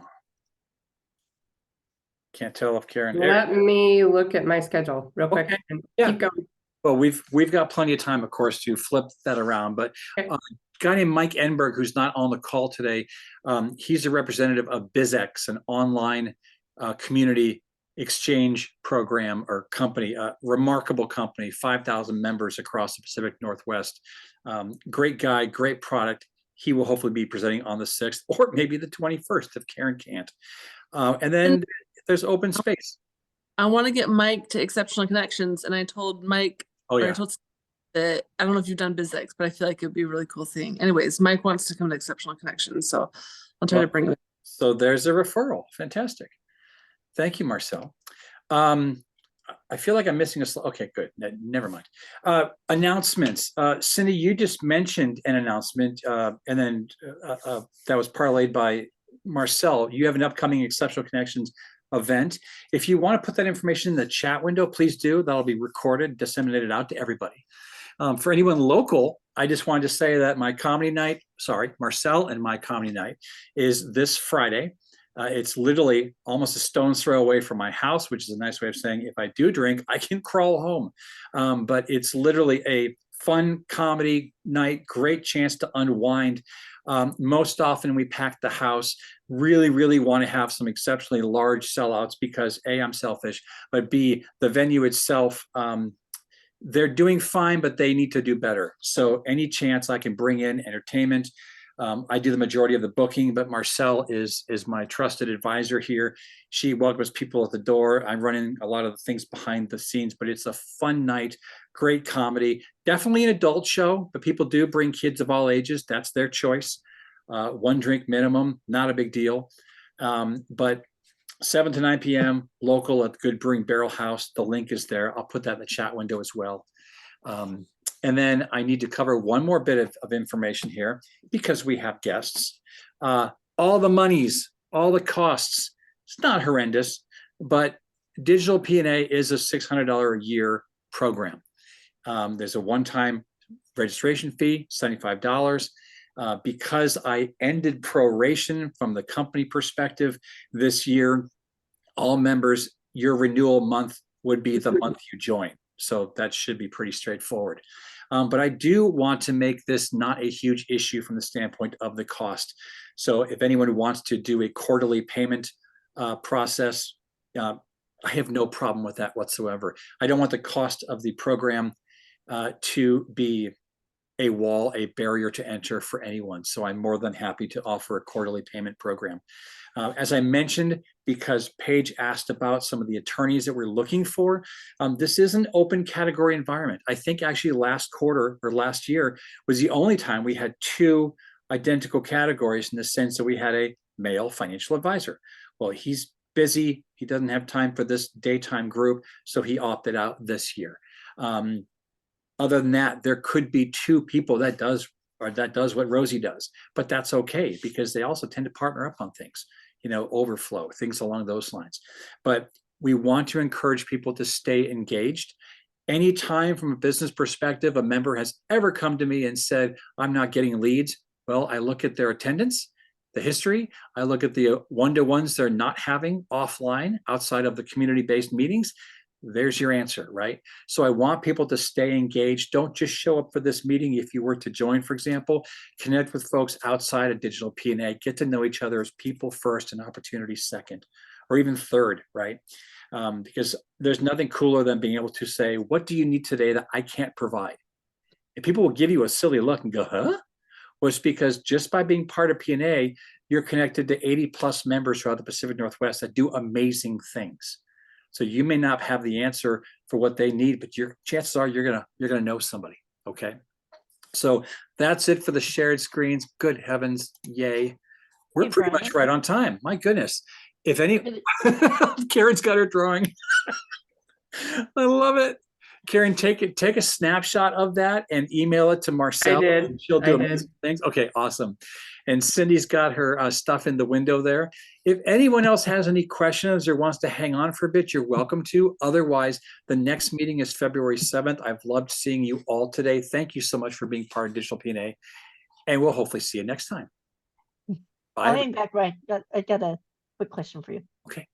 Can't tell if Karen. Let me look at my schedule real quick. Okay. And Yeah. keep going. Well, we've got plenty of time, of course, to flip that around. But Okay. a guy named Mike Enberg, who's not on the call today, he's a representative of BizX, an online community exchange program or company, remarkable company, 5,000 members across the Pacific Northwest. Great guy, great product. He will hopefully be presenting on the 6th or maybe the 21st if Karen can't. And then there's open space. I want to get Mike to Exceptional Connections, and I told Mike, Oh, yeah. I told that I don't know if you've done BizX, but I feel like it'd be a really cool thing. Anyways, Mike wants to come to Exceptional Connections, so I'll try to bring him. So there's a referral. Fantastic. Thank you, Marcel. I feel like I'm missing a slide. Okay, good. Never mind. Announcements. Cindy, you just mentioned an announcement, and then that was parlayed by Marcel. You have an upcoming Exceptional Connections event. If you want to put that information in the chat window, please do. That'll be recorded, disseminated out to everybody. For anyone local, I just wanted to say that my comedy night, Marcel and my comedy night is this Friday. It's literally almost a stone's throw away from my house, which is a nice way of saying if I do drink, I can crawl home. But it's literally a fun comedy night, great chance to unwind. Most often we pack the house, really want to have some exceptionally large sellouts because A, I'm selfish, but B, the venue itself, they're doing fine, but they need to do better. So any chance I can bring in entertainment, I do the majority of the booking, but Marcel is my trusted advisor here. She welcomes people at the door. I'm running a lot of the things behind the scenes, but it's a fun night, great comedy, definitely an adult show, but people do bring kids of all ages. That's their choice. 1 drink minimum, not a big deal. But 7 to 9 p.m. local at the Good Brewing Barrel House. The link is there. I'll put that in the chat window as well. And then I need to cover one more bit of information here because we have guests. All the monies, all the costs, it's not horrendous, but DigitalPNA is a $600 a year program. There's a one-time registration fee, $75. Because I ended proration from the company perspective this year, all members, your renewal month would be the month you join. So that should be pretty straightforward. But I do want to make this not a huge issue from the standpoint of the cost. So if anyone wants to do a quarterly payment process, I have no problem with that whatsoever. I don't want the cost of the program to be a wall, a barrier to enter for anyone. So I'm more than happy to offer a quarterly payment program. As I mentioned, because Paige asked about some of the attorneys that we're looking for, this is an open category environment. I think actually last quarter or last year was the only time we had 2 identical categories, in the sense that we had a male financial advisor. Well, he's busy. He doesn't have time for this daytime group, so he opted out this year. Other than that, there could be 2 people that does what Rosie does, but that's okay, because they also tend to partner up on things, overflow, things along those lines. But we want to encourage people to stay engaged. Anytime from a business perspective, a member has ever come to me and said, I'm not getting leads, well, I look at their attendance, the history, I look at the one-to-ones they're not having offline outside of the community-based meetings. There's your answer, right? So I want people to stay engaged. Don't just show up for this meeting. If you were to join, for example, connect with folks outside of DigitalPNA, get to know each other as people first and opportunities second, or even third, right? Because there's nothing cooler than being able to say, what do you need today that I can't provide? And people will give you a silly look and go, huh? Well, it's because just by being part of PNA, you're connected to 80+ members throughout the Pacific Northwest that do amazing things. So you may not have the answer for what they need, but your chances are you're gonna know somebody. Okay. So that's it for the shared screens. Good heavens, yay! We're Hey, pretty Brian. much right on time. My goodness. If any, Karen's got her drawing. I love it. Karen, take a snapshot of that and email it to Marcel. did. And she'll I do did. amazing things. Okay, awesome. And Cindy's got her stuff in the window there. If anyone else has any questions or wants to hang on for a bit, you're welcome to. Otherwise, the next meeting is February 7th. I've loved seeing you all today. Thank you so much for being part of DigitalPNA. And we'll hopefully see you next time. Bye. I'll hang back, Brian. I got a quick question for you. Okay.